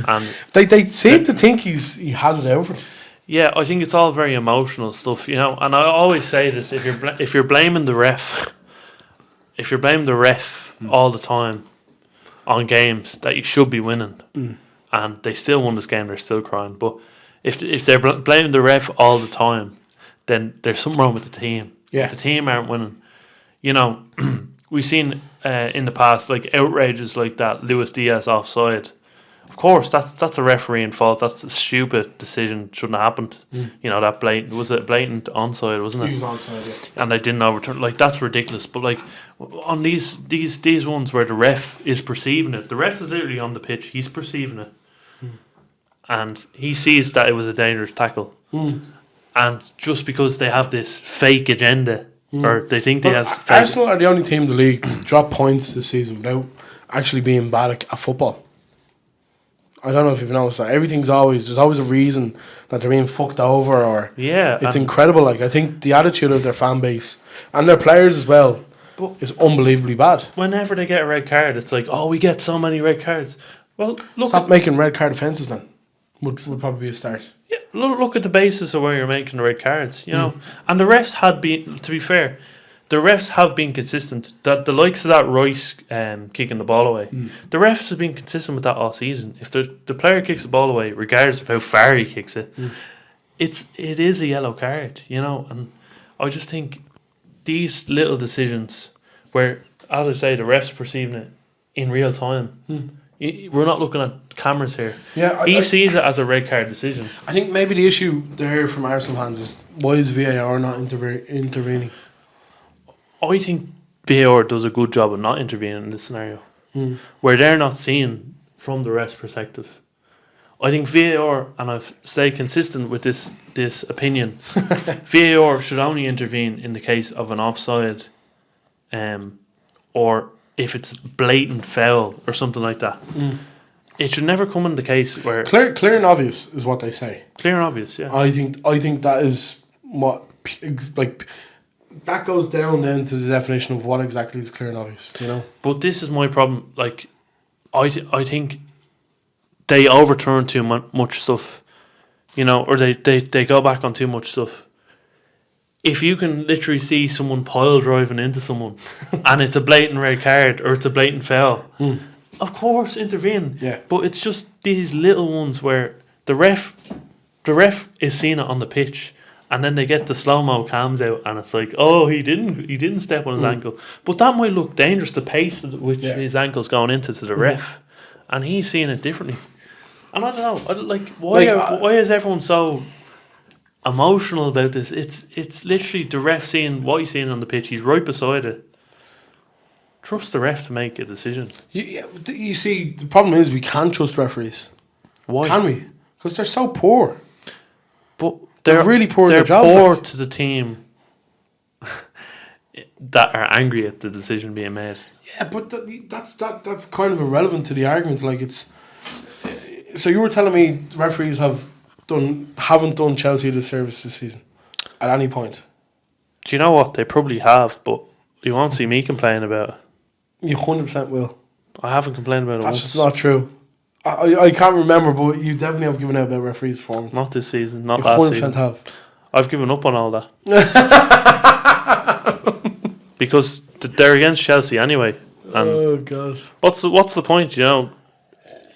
and They seem to think he has it out for them. yeah, I think it's all very emotional stuff, you know. And I always say this: if you're blaming the ref, all the time on games that you should be winning, and they still won this game, they're still crying. But if they're blaming the ref all the time, then there's something wrong with the team. Yeah. If the team aren't winning, you know. We've seen in the past like outrages like that Luis Diaz offside. Of course, that's a refereeing fault. That's a stupid decision. Shouldn't have happened. You know, that blatant blatant onside, wasn't it? He was onside, yeah. And they didn't overturn. Like, that's ridiculous. But like on these ones where the ref is perceiving it, the ref is literally on the pitch. He's perceiving it, and he sees that it was a dangerous tackle. And just because they have this fake agenda, or they think they have fake. Arsenal are the only team in the league to drop points this season without actually being bad at football. I don't know if you've noticed that. There's always a reason that they're being fucked over, or it's incredible. Like, I think the attitude of their fan base and their players as well is unbelievably bad. Whenever they get a red card, it's like, oh, we get so many red cards. Well, stop making red card offences then. Would probably be a start. Yeah, look at the basis of where you're making the red cards, you know. And the refs had been, to be fair, the refs have been consistent. That the likes of that Rice kicking the ball away, the refs have been consistent with that all season. If the player kicks the ball away, regardless of how far he kicks it, it is a yellow card, you know. And I just think these little decisions, where, as I say, the refs perceiving it in real time. We're not looking at cameras here. Yeah, he sees it as a red card decision. I think maybe the issue there from Arsenal fans is, why is VAR not intervening? I think VAR does a good job of not intervening in this scenario, where they're not seeing from the ref's perspective. I think VAR, and I've stayed consistent with this opinion, VAR should only intervene in the case of an offside, or if it's blatant foul or something like that. It should never come in the case where clear and obvious is what they say. Clear and obvious, yeah. I think that is what that goes down then to the definition of what exactly is clear and obvious, you know. But this is my problem. Like, I think they overturn too much stuff, you know, or they go back on too much stuff. If you can literally see someone pile driving into someone and it's a blatant red card or it's a blatant foul, of course intervene. Yeah. But it's just these little ones where the ref is seeing it on the pitch and then they get the slow-mo cams out, and it's like, oh, he didn't step on his ankle. But that might look dangerous, the pace at which his ankle's going into to the ref. And he's seeing it differently. And I don't know, why is everyone so emotional about this? It's literally the ref seeing what he's seeing on the pitch. He's right beside it. Trust the ref to make a decision. You see, the problem is we can't trust referees. Why? Can we? Because they're so poor. But they're really poor. They're at their poor job, to the team that are angry at the decision being made. Yeah, but that's kind of irrelevant to the argument. Like it's. So you were telling me referees haven't done Chelsea a disservice this season at any point. Do you know what? They probably have, but you won't see me complain about it. You 100% will. I haven't complained about it That's once. just not true. I can't remember, but you definitely have given out about referees' performance. Not this season, not you last 100% season. have. I've given up on all that. Because they're against Chelsea anyway. And oh, God. What's the point, you know?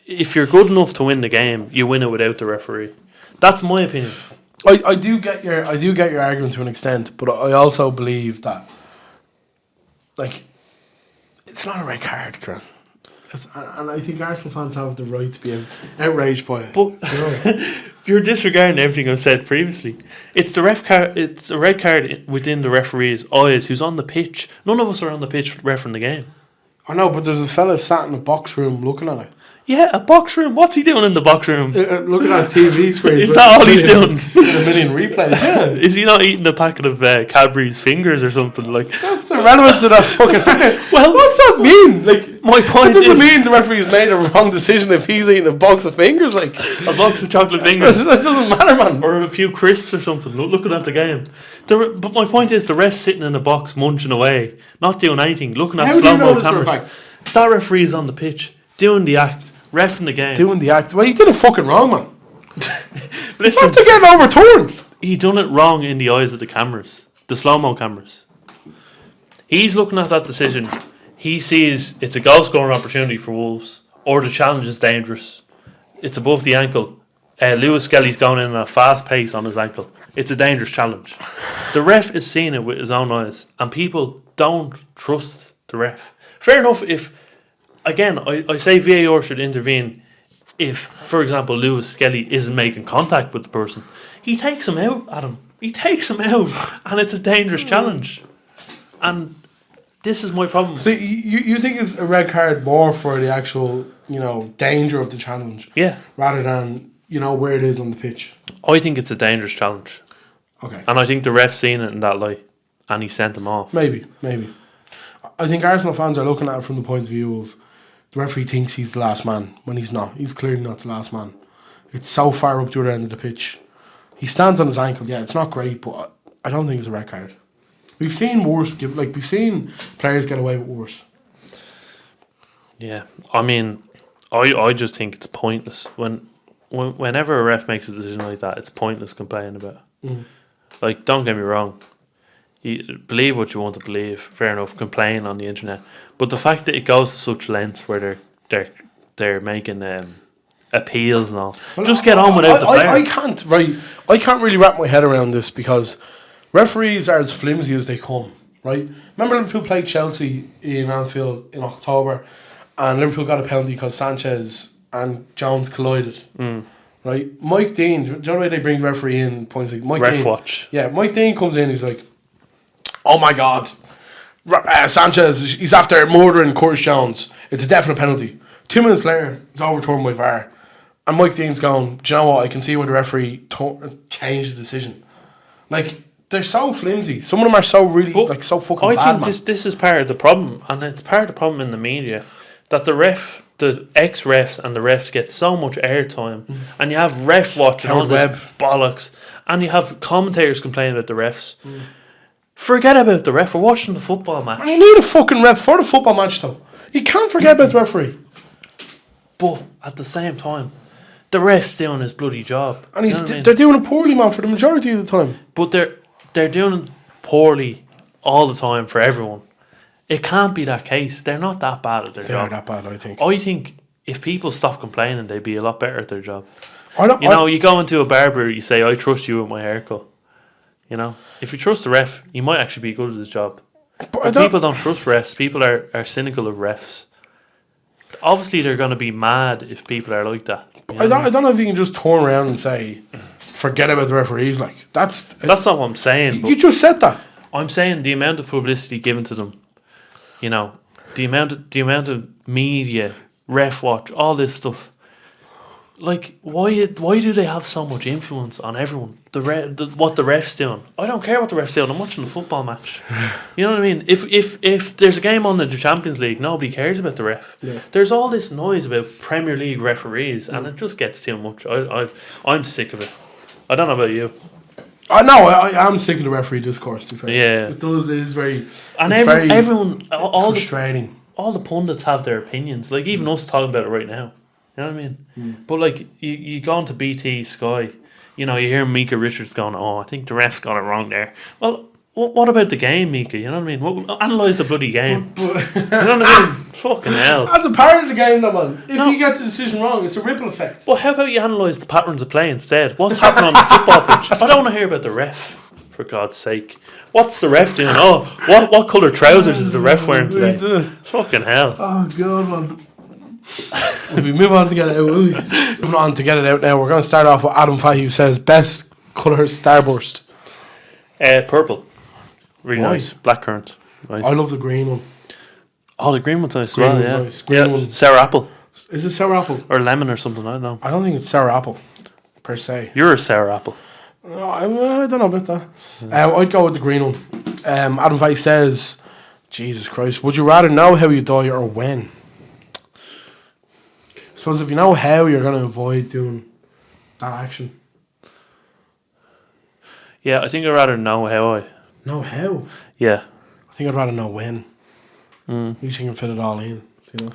If you're good enough to win the game, you win it without the referee. That's my opinion. I do get your argument to an extent, but I also believe that, like, it's not a red card, Grant. And I think Arsenal fans have the right to be outraged by it. But you're disregarding everything I've said previously. It's the ref card. It's a red card within the referee's eyes, who's on the pitch. None of us are on the pitch refereeing the game. I know, but there's a fella sat in a box room looking at it. Yeah, a box room. What's he doing in the box room? Looking at a TV screen. Is that all he's doing? A million replays, yeah. Is he not eating a packet of Cadbury's fingers or something? Like, that's irrelevant to that fucking... Well, what's that mean? Like, my point doesn't mean the referee's made a wrong decision if he's eating a box of fingers, like... A box of chocolate fingers. That doesn't matter, man. Or a few crisps or something, looking at the game. But my point is, the ref's sitting in a box munching away, not doing anything, looking at slow-mo cameras. That referee is on the pitch, doing the act, reffing the game. Doing the act. Well, he did it fucking wrong, man. Listen, after getting overturned. He done it wrong in the eyes of the cameras, the slow-mo cameras. He's looking at that decision. He sees it's a goal-scoring opportunity for Wolves, or the challenge is dangerous. It's above the ankle. Lewis Skelly's going in at a fast pace on his ankle. It's a dangerous challenge. The ref is seeing it with his own eyes, and people don't trust the ref. Fair enough if, again, I say VAR should intervene if, for example, Lewis Skelly isn't making contact with the person. He takes him out, Adam. He takes him out, and it's a dangerous challenge. And this is my problem. So you think it's a red card more for the actual, danger of the challenge? Yeah. Rather than, where it is on the pitch? I think it's a dangerous challenge. Okay. And I think the ref's seen it in that light, and he sent him off. Maybe. I think Arsenal fans are looking at it from the point of view of the referee thinks he's the last man when he's not. He's clearly not the last man. It's so far up the other end of the pitch. He stands on his ankle. Yeah, it's not great, but I don't think it's a red card. We've seen worse. We've seen players get away with worse. Yeah, I mean, I just think it's pointless whenever a ref makes a decision like that. It's pointless complaining about it. Mm. Like, don't get me wrong. You believe what you want to believe. Fair enough. Complain on the internet, but the fact that it goes to such lengths where they're making appeals and all, just get on without the player. I can't really wrap my head around this because referees are as flimsy as they come. Right? Remember Liverpool played Chelsea in Anfield in October, and Liverpool got a penalty because Sanchez and Jones collided. Mm. Right? Mike Dean, do you know the way they bring referee in? Points like Mike Dean. Watch. Yeah, Mike Dean comes in. He's like, "Oh my God, Sanchez, he's after murdering Curtis Jones. It's a definite penalty." 2 minutes later, it's overturned by VAR. And Mike Dean's going, "Do you know what? I can see why the referee changed the decision." Like, they're so flimsy. Some of them are so really, so fucking bad, I think this is part of the problem. And it's part of the problem in the media. That the ex-refs and the refs get so much airtime. Mm. And you have ref watching all this bollocks. And you have commentators complaining about the refs. Mm. Forget about the ref. We're watching the football match. And you need a fucking ref for the football match, though. You can't forget about the referee. But at the same time, the ref's doing his bloody job. And they're doing it poorly, man, for the majority of the time. But they're doing it poorly all the time for everyone. It can't be that case. They're not that bad at their job. They're that bad, I think. I think if people stop complaining, they'd be a lot better at their job. You go into a barber, you say, "I trust you with my haircut." You know, if you trust the ref, he might actually be good at his job. But people don't trust refs. People are cynical of refs. Obviously, they're going to be mad if people are like that. I don't know if you can just turn around and say, forget about the referees. Like that's not what I'm saying. You just said that. I'm saying the amount of publicity given to them. You know, the amount of media, ref watch, all this stuff. Like, why do they have so much influence on everyone? What the ref's doing. I don't care what the ref's doing. I'm watching the football match. You know what I mean? If there's a game on in the Champions League, nobody cares about the ref. Yeah. There's all this noise about Premier League referees, and it just gets too much. I'm sick of it. I don't know about you. I know. I am sick of the referee discourse. To be fair. Yeah, it does. It is very. And everyone, all frustrating. All the pundits have their opinions. Like even us talking about it right now. You know what I mean? But like you go on to BT, Sky, you know, you hear Mika Richards going, "Oh, I think the refs got it wrong there." Well, what about the game, Mika? You know what I mean? Analyse the bloody game. You know what I mean? Fucking hell. That's a part of the game, though, man. If he gets the decision wrong, it's a ripple effect. Well, how about you analyse the patterns of play instead? What's happening on the football pitch? I don't want to hear about the ref, for God's sake. What's the ref doing? Oh, what colour trousers is the ref wearing today? Fucking hell. Oh, God, man. We move on to get it out, will we? Moving on to get it out now. We're going to start off with Adam Fahey, who says best colour starburst. Purple. Really nice. Blackcurrant. Right. I love the green one. Oh, the green one's nice as well, yeah. Nice. Green one. Sour apple. Is it sour apple? Or lemon or something, I don't know. I don't think it's sour apple, per se. You're a sour apple. I don't know about that. I'd go with the green one. Adam Fahey says, Jesus Christ, would you rather know how you die or when? I suppose if you know how, you're going to avoid doing that action. Yeah, I think I'd rather know how. Know how? Yeah. I think I'd rather know when. At least you can fit it all in, you know?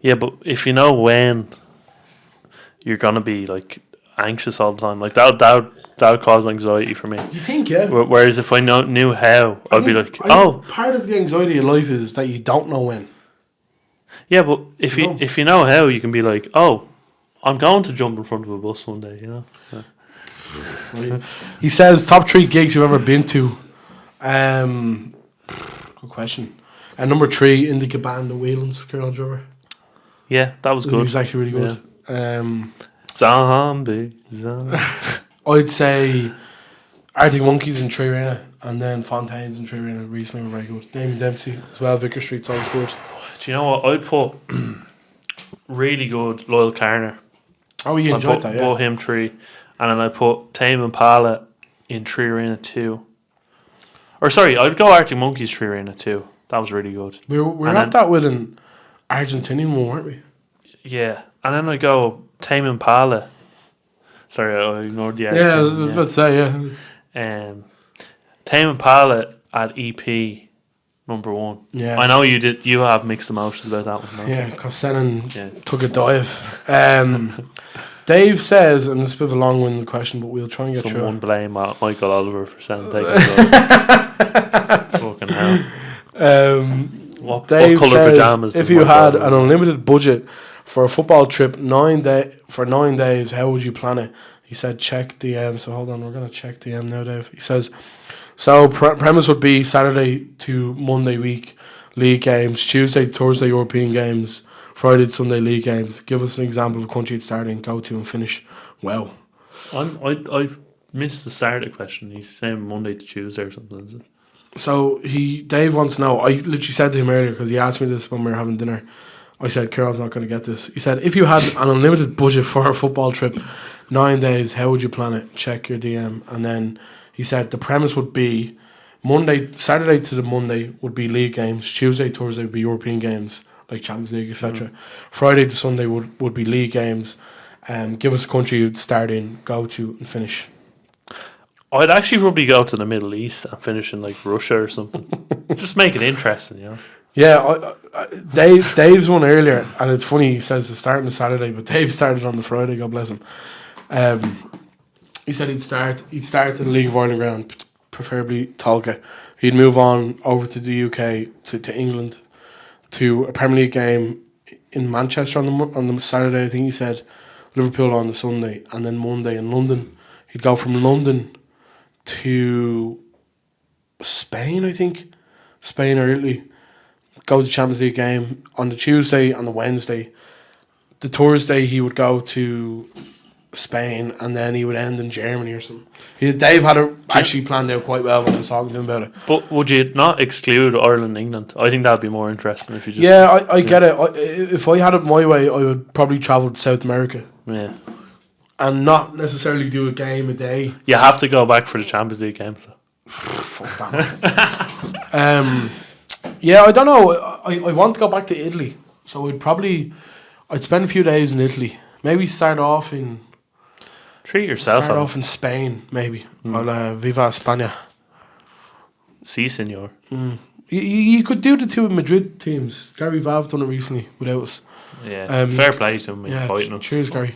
Yeah, but if you know when, you're going to be, like, anxious all the time. Like, that would cause anxiety for me. You think, yeah? Whereas if I knew how, I'd be like, part of the anxiety of life is that you don't know when. Yeah, but if you know how, you can be like, oh, I'm going to jump in front of a bus one day, you know? Yeah. He says, top 3 gigs you've ever been to. Good question. And number 3, Indica Band, the Whelan's, Carol Driver. Yeah, that was good. It was actually really good. Yeah. Zombie. I'd say Arctic Monkeys in Tree Arena, and then Fontaines in Tree Arena recently were very good. Damien Dempsey as well, Vicar Street's always good. Do you know what? I'd put really good Loyal Carner. Oh, you enjoyed that, yeah. Put him 3. And then I put Tame Impala in Tree Arena 2. Or sorry, I'd go Arctic Monkeys Tree Arena 2. That was really good. We were at that with an Argentinian one, weren't we? Yeah. And then I go Tame Impala. Sorry, I ignored the Argentinian. Yeah, I was about to say, yeah. Tame Impala at EP number 1. Yeah. I know you have mixed emotions about that one. Yeah, because Senan took a dive. Dave says, and it's a bit of a long-winded question, but we'll try and get through it. Someone blame Michael Oliver for Senan taking a dive. Fucking hell. What colour pajamas? If you had an unlimited budget for a football trip 9 days, how would you plan it? He said, check DM. So hold on, we're going to check DM now, Dave. He says, so premise would be Saturday to Monday week league games, Tuesday, Thursday European games, Friday to Sunday league games. Give us an example of a country you'd start in, go to and finish. Wow. I've missed the start of the question. He's saying Monday to Tuesday or something, is it? So Dave wants to know, I literally said to him earlier, because he asked me this when we were having dinner. I said, Carol's not going to get this. He said, if you had an unlimited budget for a football trip, 9 days, how would you plan it? Check your DM. And then he said the premise would be Saturday to the Monday would be league games, Tuesday, Thursday would be European games, like Champions League, etc. Friday to Sunday would be league games. Give us a country you'd start in, go to and finish. I'd actually probably go to the Middle East and finish in like Russia or something. Just make it interesting, you know. Yeah, Dave's one earlier, and it's funny. He says it's starting on Saturday, but Dave started on the Friday. God bless him. He said he'd start in the League of Ireland ground, preferably Tolka. He'd move on over to the UK to England to a Premier League game in Manchester on the Saturday. I think he said Liverpool on the Sunday, and then Monday in London. He'd go from London to Spain, I think. Spain or Italy. Go to the Champions League game on the Tuesday and the Wednesday. The Thursday he would go to Spain and then he would end in Germany or something. Dave had it actually planned out quite well when I was talking to him about it. But would you not exclude Ireland and England? I think that'd be more interesting if you just... Yeah, I get it. If I had it my way, I would probably travel to South America. Yeah. And not necessarily do a game a day. You have to go back for the Champions League games, though. Fuck that. Yeah, I don't know. I want to go back to Italy. So I'd spend a few days in Italy. Maybe start off in... Treat yourself. Start off in Spain, maybe. Or Viva España. Si, senor. You could do the two Madrid teams. Gary Vav done it recently without us. Yeah, fair play to him. Yeah, fighting us. cheers, Gary.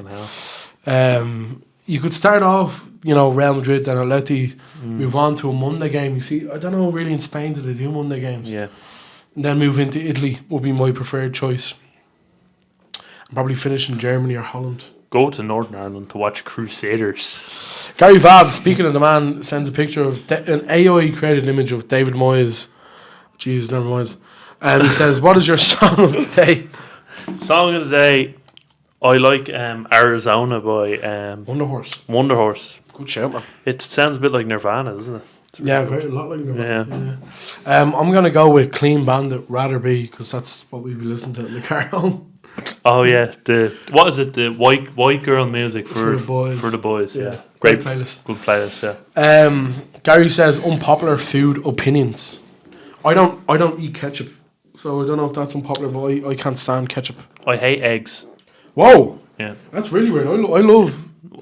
Hell. You could start off, Real Madrid, then Atleti, move on to a Monday game. You see, I don't know really in Spain do they do Monday games. Yeah. And then move into Italy would be my preferred choice. And probably finish in Germany or Holland. Go to Northern Ireland to watch Crusaders. Gary Vabb, speaking of the man, sends a picture of an AI created image of David Moyes. Jesus, never mind. And he says, "What is your song of the day?" Song of the day, I like Arizona by Wonder Horse. Wonder Horse. Good shout, man. It sounds a bit like Nirvana, doesn't it? Yeah, a lot like Nirvana. Yeah. I'm going to go with Clean Bandit, Rather Be, because that's what we'd be listening to in the car home. Oh yeah, what is it? The white girl music for the boys. Yeah, great playlist. Good playlist. Yeah. Gary says unpopular food opinions. I don't eat ketchup, so I don't know if that's unpopular, but I can't stand ketchup. I hate eggs. Whoa. Yeah. That's really weird. I love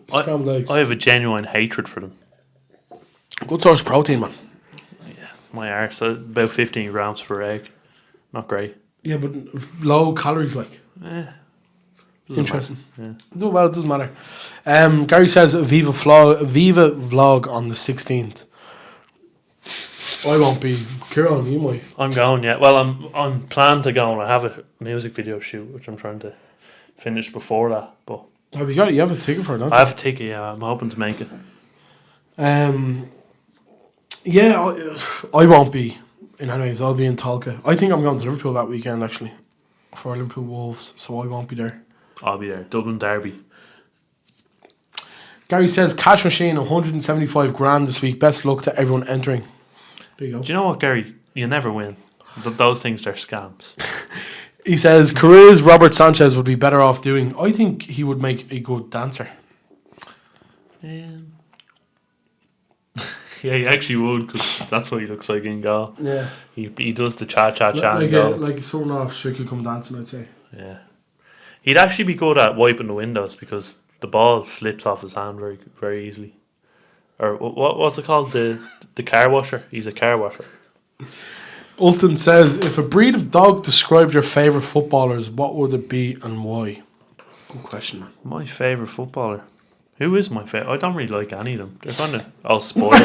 scrambled eggs. I have a genuine hatred for them. Good source of protein, man. Yeah, my arse. About 15 grams per egg. Not great. Yeah, but low calories, like. Interesting. Yeah. Well, it doesn't matter. Gary says Viva vlog on the 16th. I won't be. Kieran, you might. I'm going. Yeah. Well, I'm planned to go, and I have a music video shoot which I'm trying to finish before that. But have you got it? You have a ticket for it, don't you? I have a ticket. Yeah, I'm hoping to make it. Yeah, I won't be. Anyways, I'll be in Talca. I think I'm going to Liverpool that weekend actually, for Liverpool Wolves. So I won't be there. I'll be there. Dublin Derby. Gary says cash machine 175 grand this week. Best luck to everyone entering. There you go. Do you know what, Gary? You never win. Those things are scams. He says careers Robert Sanchez would be better off doing. I think he would make a good dancer. Yeah, he actually would, because that's what he looks like in goal. Yeah. He does the cha-cha-cha like in goal. like someone off Strictly Come Dancing, I'd say. Yeah. He'd actually be good at wiping the windows, because the ball slips off his hand very very easily. Or what's it called? The car washer? He's a car washer. Ulton says, if a breed of dog described your favourite footballers, what would it be and why? Good question, man. My favourite footballer? Who is my favourite? I don't really like any of them. They're kind of all spoiled.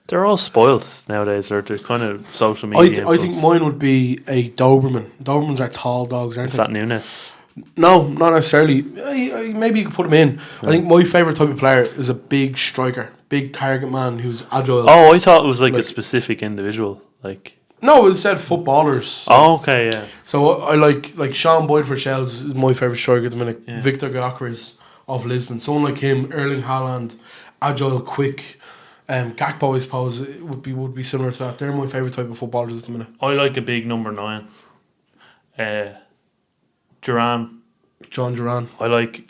They're all spoiled nowadays. They're kind of social media I think mine would be a Doberman. Dobermans are tall dogs, aren't they? Is that Nunes? No, not necessarily. Maybe you could put him in. Yeah. I think my favourite type of player is a big striker, big target man who's agile. Oh, I thought it was like a specific individual. No, it said footballers. Oh, okay, yeah. So I like Sean Boyd for Shells is my favourite striker at the minute. Yeah. Victor Gyökeres of Lisbon. Someone like him, Erling Haaland, agile, quick. Gakpo, I suppose, would be similar to that. They're my favourite type of footballers at the minute. I like a big number 9. John Duran. I like.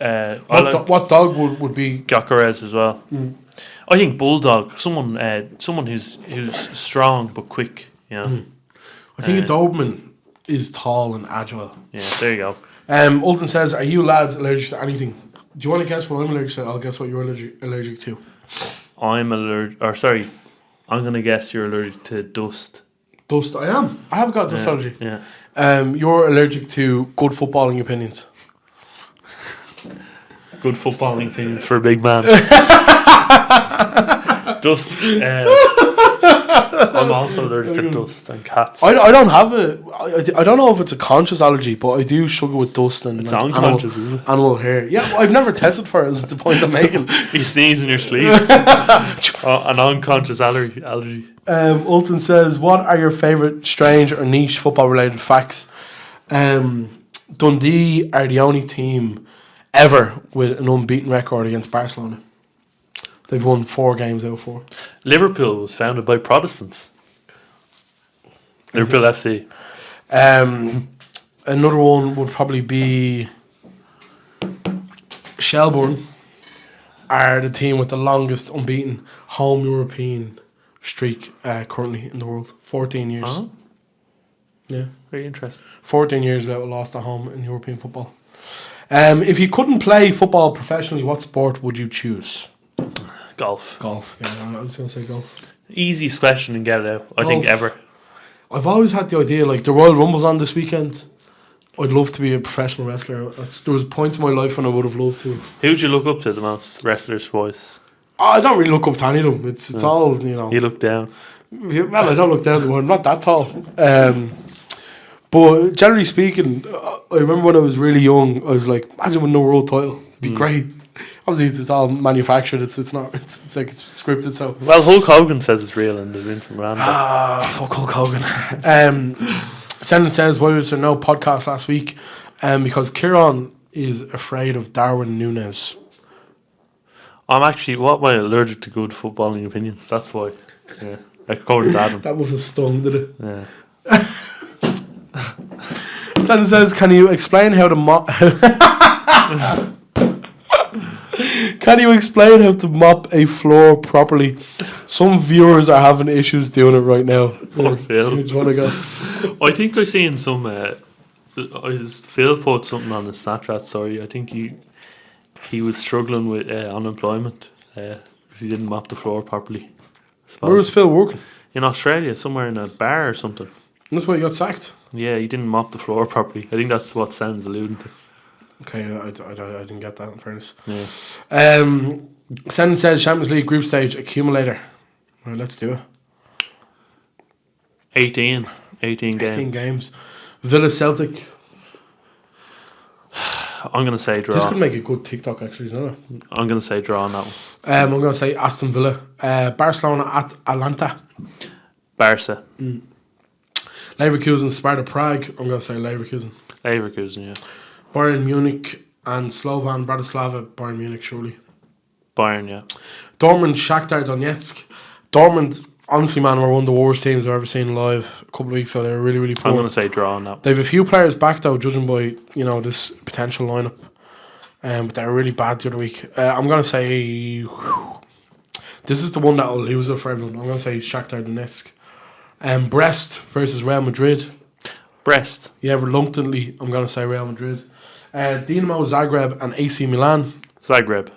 What dog would be Gyökeres as well? I think bulldog. Someone who's strong but quick. You know. I think a Doberman is tall and agile. Yeah, there you go. Ulton says, "Are you lads allergic to anything?" Do you want to guess what I'm allergic to? I'll guess what you're allergic to. I'm allergic. Or sorry, I'm gonna guess you're allergic to dust. Dust. I am. I have got dust allergy. Yeah. You're allergic to good footballing opinions. Good footballing opinions for a big man. Dust. I'm also allergic to dust and cats. I don't have I don't know if it's a conscious allergy, but I do struggle with dust and It's unconscious, is it? animal hair. Yeah, I've never tested for it. Is the point I'm making. You sneeze in your sleep. An unconscious allergy. Ulton says, what are your favourite strange or niche football related facts? Dundee are the only team ever with an unbeaten record against Barcelona. They've won 4 games out of 4. Liverpool was founded by Protestants. Liverpool FC. Another one would probably be Shelbourne are the team with the longest unbeaten home European streak currently in the world. 14 years. Oh, Yeah. very interesting. 14 years without a loss at home in European football. If you couldn't play football professionally, what sport would you choose? Golf. Golf. Yeah, I was going to say golf. Easiest question and get it out, I think, ever. I've always had the idea, like, the Royal Rumble's on this weekend. I'd love to be a professional wrestler. There was points in my life when I would have loved to. Who'd you look up to the most, wrestlers-wise? I don't really look up to any of them. It's all, you know. You look down. Well, I don't look down the one. I'm not that tall. But generally speaking, I remember when I was really young, I was like, imagine winning a world title. It'd be great. Obviously, it's all manufactured. It's not. It's like it's scripted. So Well, Hulk Hogan says it's real and there's been some random. fuck Hulk Hogan. Sendon says, why was there no podcast last week? Because Kieran is afraid of Darwin Núñez. I'm actually, what am I allergic to good footballing opinions? That's why. Yeah. According to Adam. That must have stung, did it? Yeah. Sendon says, can you explain how to Can you explain how to mop a floor properly? Some viewers are having issues doing it right now. Poor Phil. Which one I got? I think I seen some. Phil put something on the Snapchat story. I think he was struggling with unemployment because he didn't mop the floor properly. Where was Phil working? In Australia, somewhere in a bar or something. That's why he got sacked. Yeah, he didn't mop the floor properly. I think that's what Sam's alluding to. Okay, I didn't get that in fairness. Yeah. Sendon says Champions League group stage accumulator. Right, let's do it. 18 games. 18 games. Villa Celtic. I'm going to say draw. This could make a good TikTok actually, isn't it? I'm going to say draw on that one. I'm going to say Aston Villa. Barcelona at Atalanta. Barca. Leverkusen, Sparta Prague. I'm going to say Leverkusen. Leverkusen, yeah. Bayern Munich and Slovan Bratislava. Bayern Munich, surely. Bayern, yeah. Dortmund, Shakhtar Donetsk. Dortmund, honestly, man, were one of the worst teams I've ever seen live a couple of weeks ago. They were really, really poor. I'm going to say draw on that one. They have a few players back, though, judging by, you know, this potential lineup. But they were really bad the other week. I'm going to say... This is the one that will lose it for everyone. I'm going to say Shakhtar Donetsk. Brest versus Real Madrid. Brest. Yeah, reluctantly, I'm going to say Real Madrid. Dinamo Zagreb and AC Milan. Zagreb.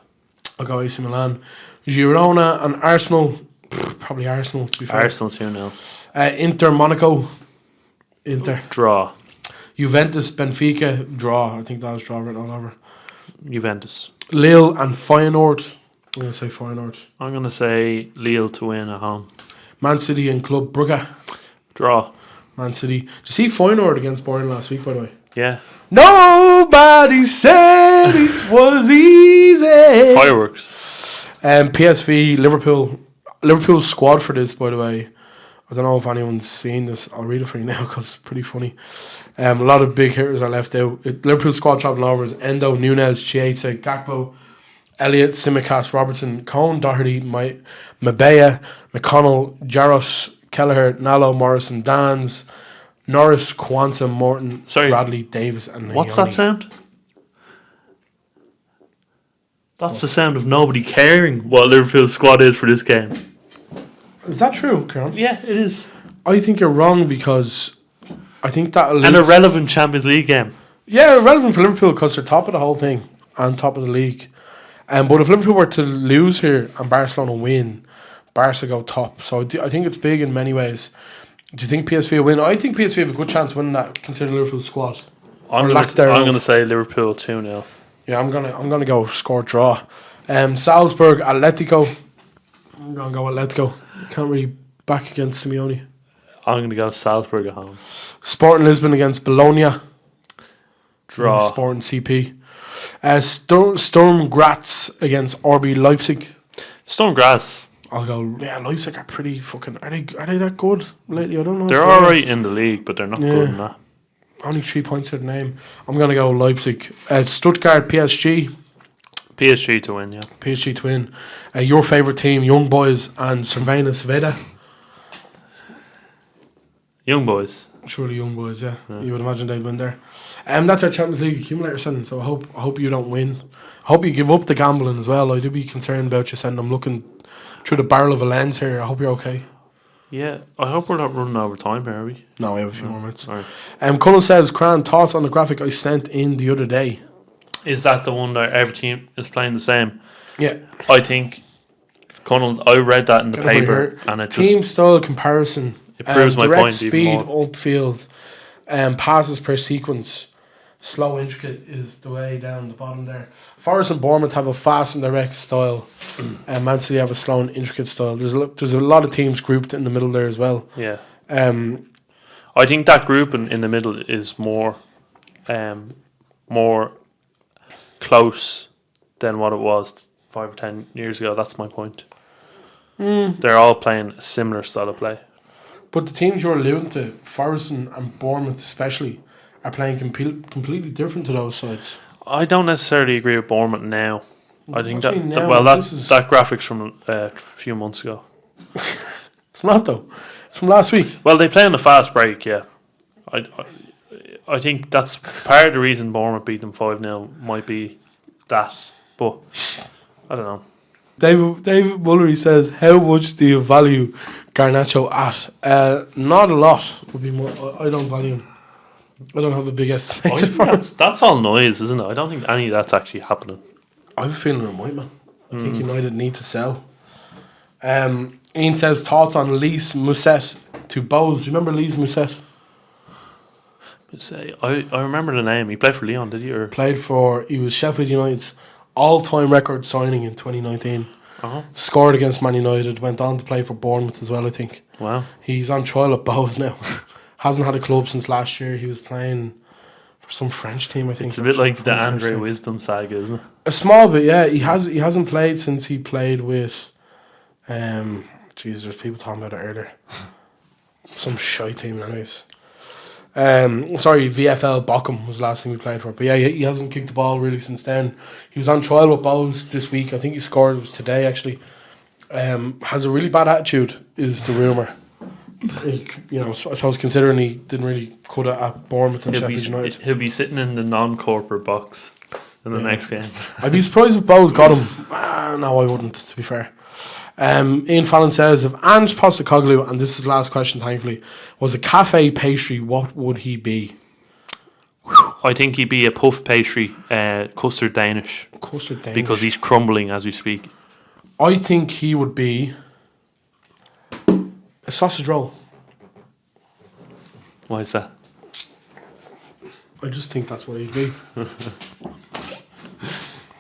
I'll go AC Milan. Girona and Arsenal. Probably Arsenal, to be fair. Arsenal 2-0. Inter Monaco. Inter. Draw. Juventus Benfica. Draw. I think that was draw written all over. Juventus. Lille and Feyenoord. I'm going to say Feyenoord. I'm going to say Lille to win at home. Man City and Club Brugge. Draw. Man City. Did you see Feyenoord against Bayern last week, by the way? Yeah. Nobody said it was easy. Fireworks. PSV, Liverpool. Liverpool's squad for this, by the way. I don't know if anyone's seen this. I'll read it for you now because it's pretty funny. A lot of big hitters are left out. Liverpool squad travelling over is Endo, Núñez, Chiesa, Gakpo, Elliott, Tsimikas, Robertson, Cohn, Doherty, Mabea, McConnell, Jaros, Kelleher, Nallo, Morrison, Dans, Norris, Kwanzaa, Morton, Bradley, Davis, and what's Nayoni. that sound? That's the sound of nobody caring what Liverpool's squad is for this game. Is that true, Kieran? Yeah, it is. I think you're wrong because I think that An irrelevant Champions League game. Yeah, relevant for Liverpool because they're top of the whole thing and top of the league. But if Liverpool were to lose here and Barcelona win, Barca go top. So I think it's big in many ways. Do you think PSV will win? I think PSV have a good chance of winning that, considering Liverpool's squad. I'm going to say Liverpool 2-0. Yeah, I'm gonna go score draw. Salzburg, Atletico. I'm gonna go Atletico. Can't really back against Simeone. I'm going to go Salzburg at home. Sporting Lisbon against Bologna. Draw. Sporting CP. Sturm Graz against RB Leipzig. Sturm Graz. I'll go. Yeah, Leipzig are pretty fucking. Are they that good lately? I don't know. They're alright in the league, but they're not good in that. Only 3 points to the name. I'm gonna go Leipzig. Stuttgart PSG. PSG to win, yeah. PSG to win. Your favourite team, Young Boys and Cervena Sveda. Young Boys. Surely Young Boys, yeah. You would imagine they'd win there. That's our Champions League accumulator sending, so I hope you don't win. I hope you give up the gambling as well. I do be concerned about you sending. I'm looking through the barrel of a lens here. I hope you're okay. Yeah, I hope we're not running over time here, are we? No, we have a few more minutes. Right. Cullen says, Cran, thoughts on the graphic I sent in the other day? Is that the one that every team is playing the same? Yeah. I think, Connell, I read that in the paper, and it team style comparison. It proves my direct point speed even more. upfield, passes per sequence, slow intricate is the way down the bottom there. Forrest and Bournemouth have a fast and direct style, and Man City have a slow and intricate style. There's a lot of teams grouped in the middle there as well. Yeah. I think that group in the middle is more close than what it was 5 or 10 years ago. That's my point. They're all playing a similar style of play. But the teams you're alluding to, Forrest and Bournemouth especially, are playing completely different to those sides. I don't necessarily agree with Bournemouth now. I think What do you mean now? that graphic's from a few months ago. It's not though. It's from last week. Well, they play on a fast break, yeah. I think that's part of the reason Bournemouth beat them 5-0 might be that. But I don't know. David Mullery says, how much do you value Garnacho at? Not a lot would be more. I don't value him. I don't have a big estimation for him. That's all noise, isn't it? I don't think any of that's actually happening. I have a feeling it might, man. I think United need to sell. Ian says, thoughts on Lise Musset to Bowes. Remember Lise Musset? I remember the name. He played for Lyon, did he? Or He was Sheffield United's all-time record signing in 2019. Scored against Man United. Went on to play for Bournemouth as well, I think. Wow. He's on trial at Bowes now. Hasn't had a club since last year. He was playing for some French team, I think. It's a bit like the Andre Wisdom saga, isn't it? A small bit, yeah. He hasn't played since he played with Jesus, there's people talking about it earlier. Some shy team anyways. VfL Bochum was the last thing we played for. But yeah, he hasn't kicked the ball really since then. He was on trial with Bowes this week. I think he scored, it was today actually. Has a really bad attitude, is the rumour. I suppose considering he didn't really cut it at Bournemouth and Sheffield United. He'll be sitting in the non-corporate box in the next game. I'd be surprised if Bowes got him. No, I wouldn't, to be fair. Ian Fallon says, if Ange Postecoglou, and this is the last question thankfully, was a cafe pastry, what would he be? I think he'd be a puff pastry, custard Danish. Custard Danish. Because he's crumbling as we speak. I think he would be a sausage roll. Why is that? I just think that's what he'd be.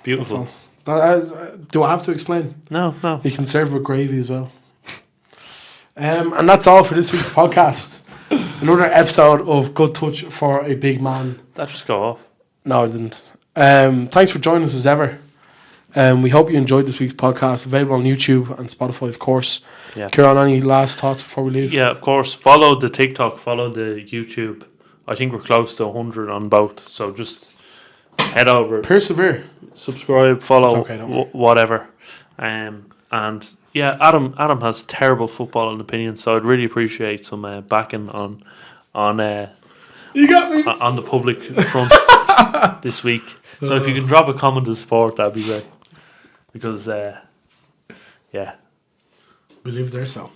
Beautiful. Do I have to explain? No. He can serve with gravy as well. And that's all for this week's podcast. Another episode of Good Touch for a Big Man. Did that just go off? No, it didn't. Thanks for joining us as ever. We hope you enjoyed this week's podcast. Available on YouTube and Spotify, of course. Yeah. Kieran, any last thoughts before we leave? Yeah, of course. Follow the TikTok, follow the YouTube. I think we're close to 100 on both. So just head over. Persevere. Subscribe, follow, Okay, don't worry. whatever. And yeah, Adam has terrible footballing opinions, so I'd really appreciate some backing on You got me. on the public front this week. So if you can drop a comment to support, that'd be great. Because yeah. We live there, so.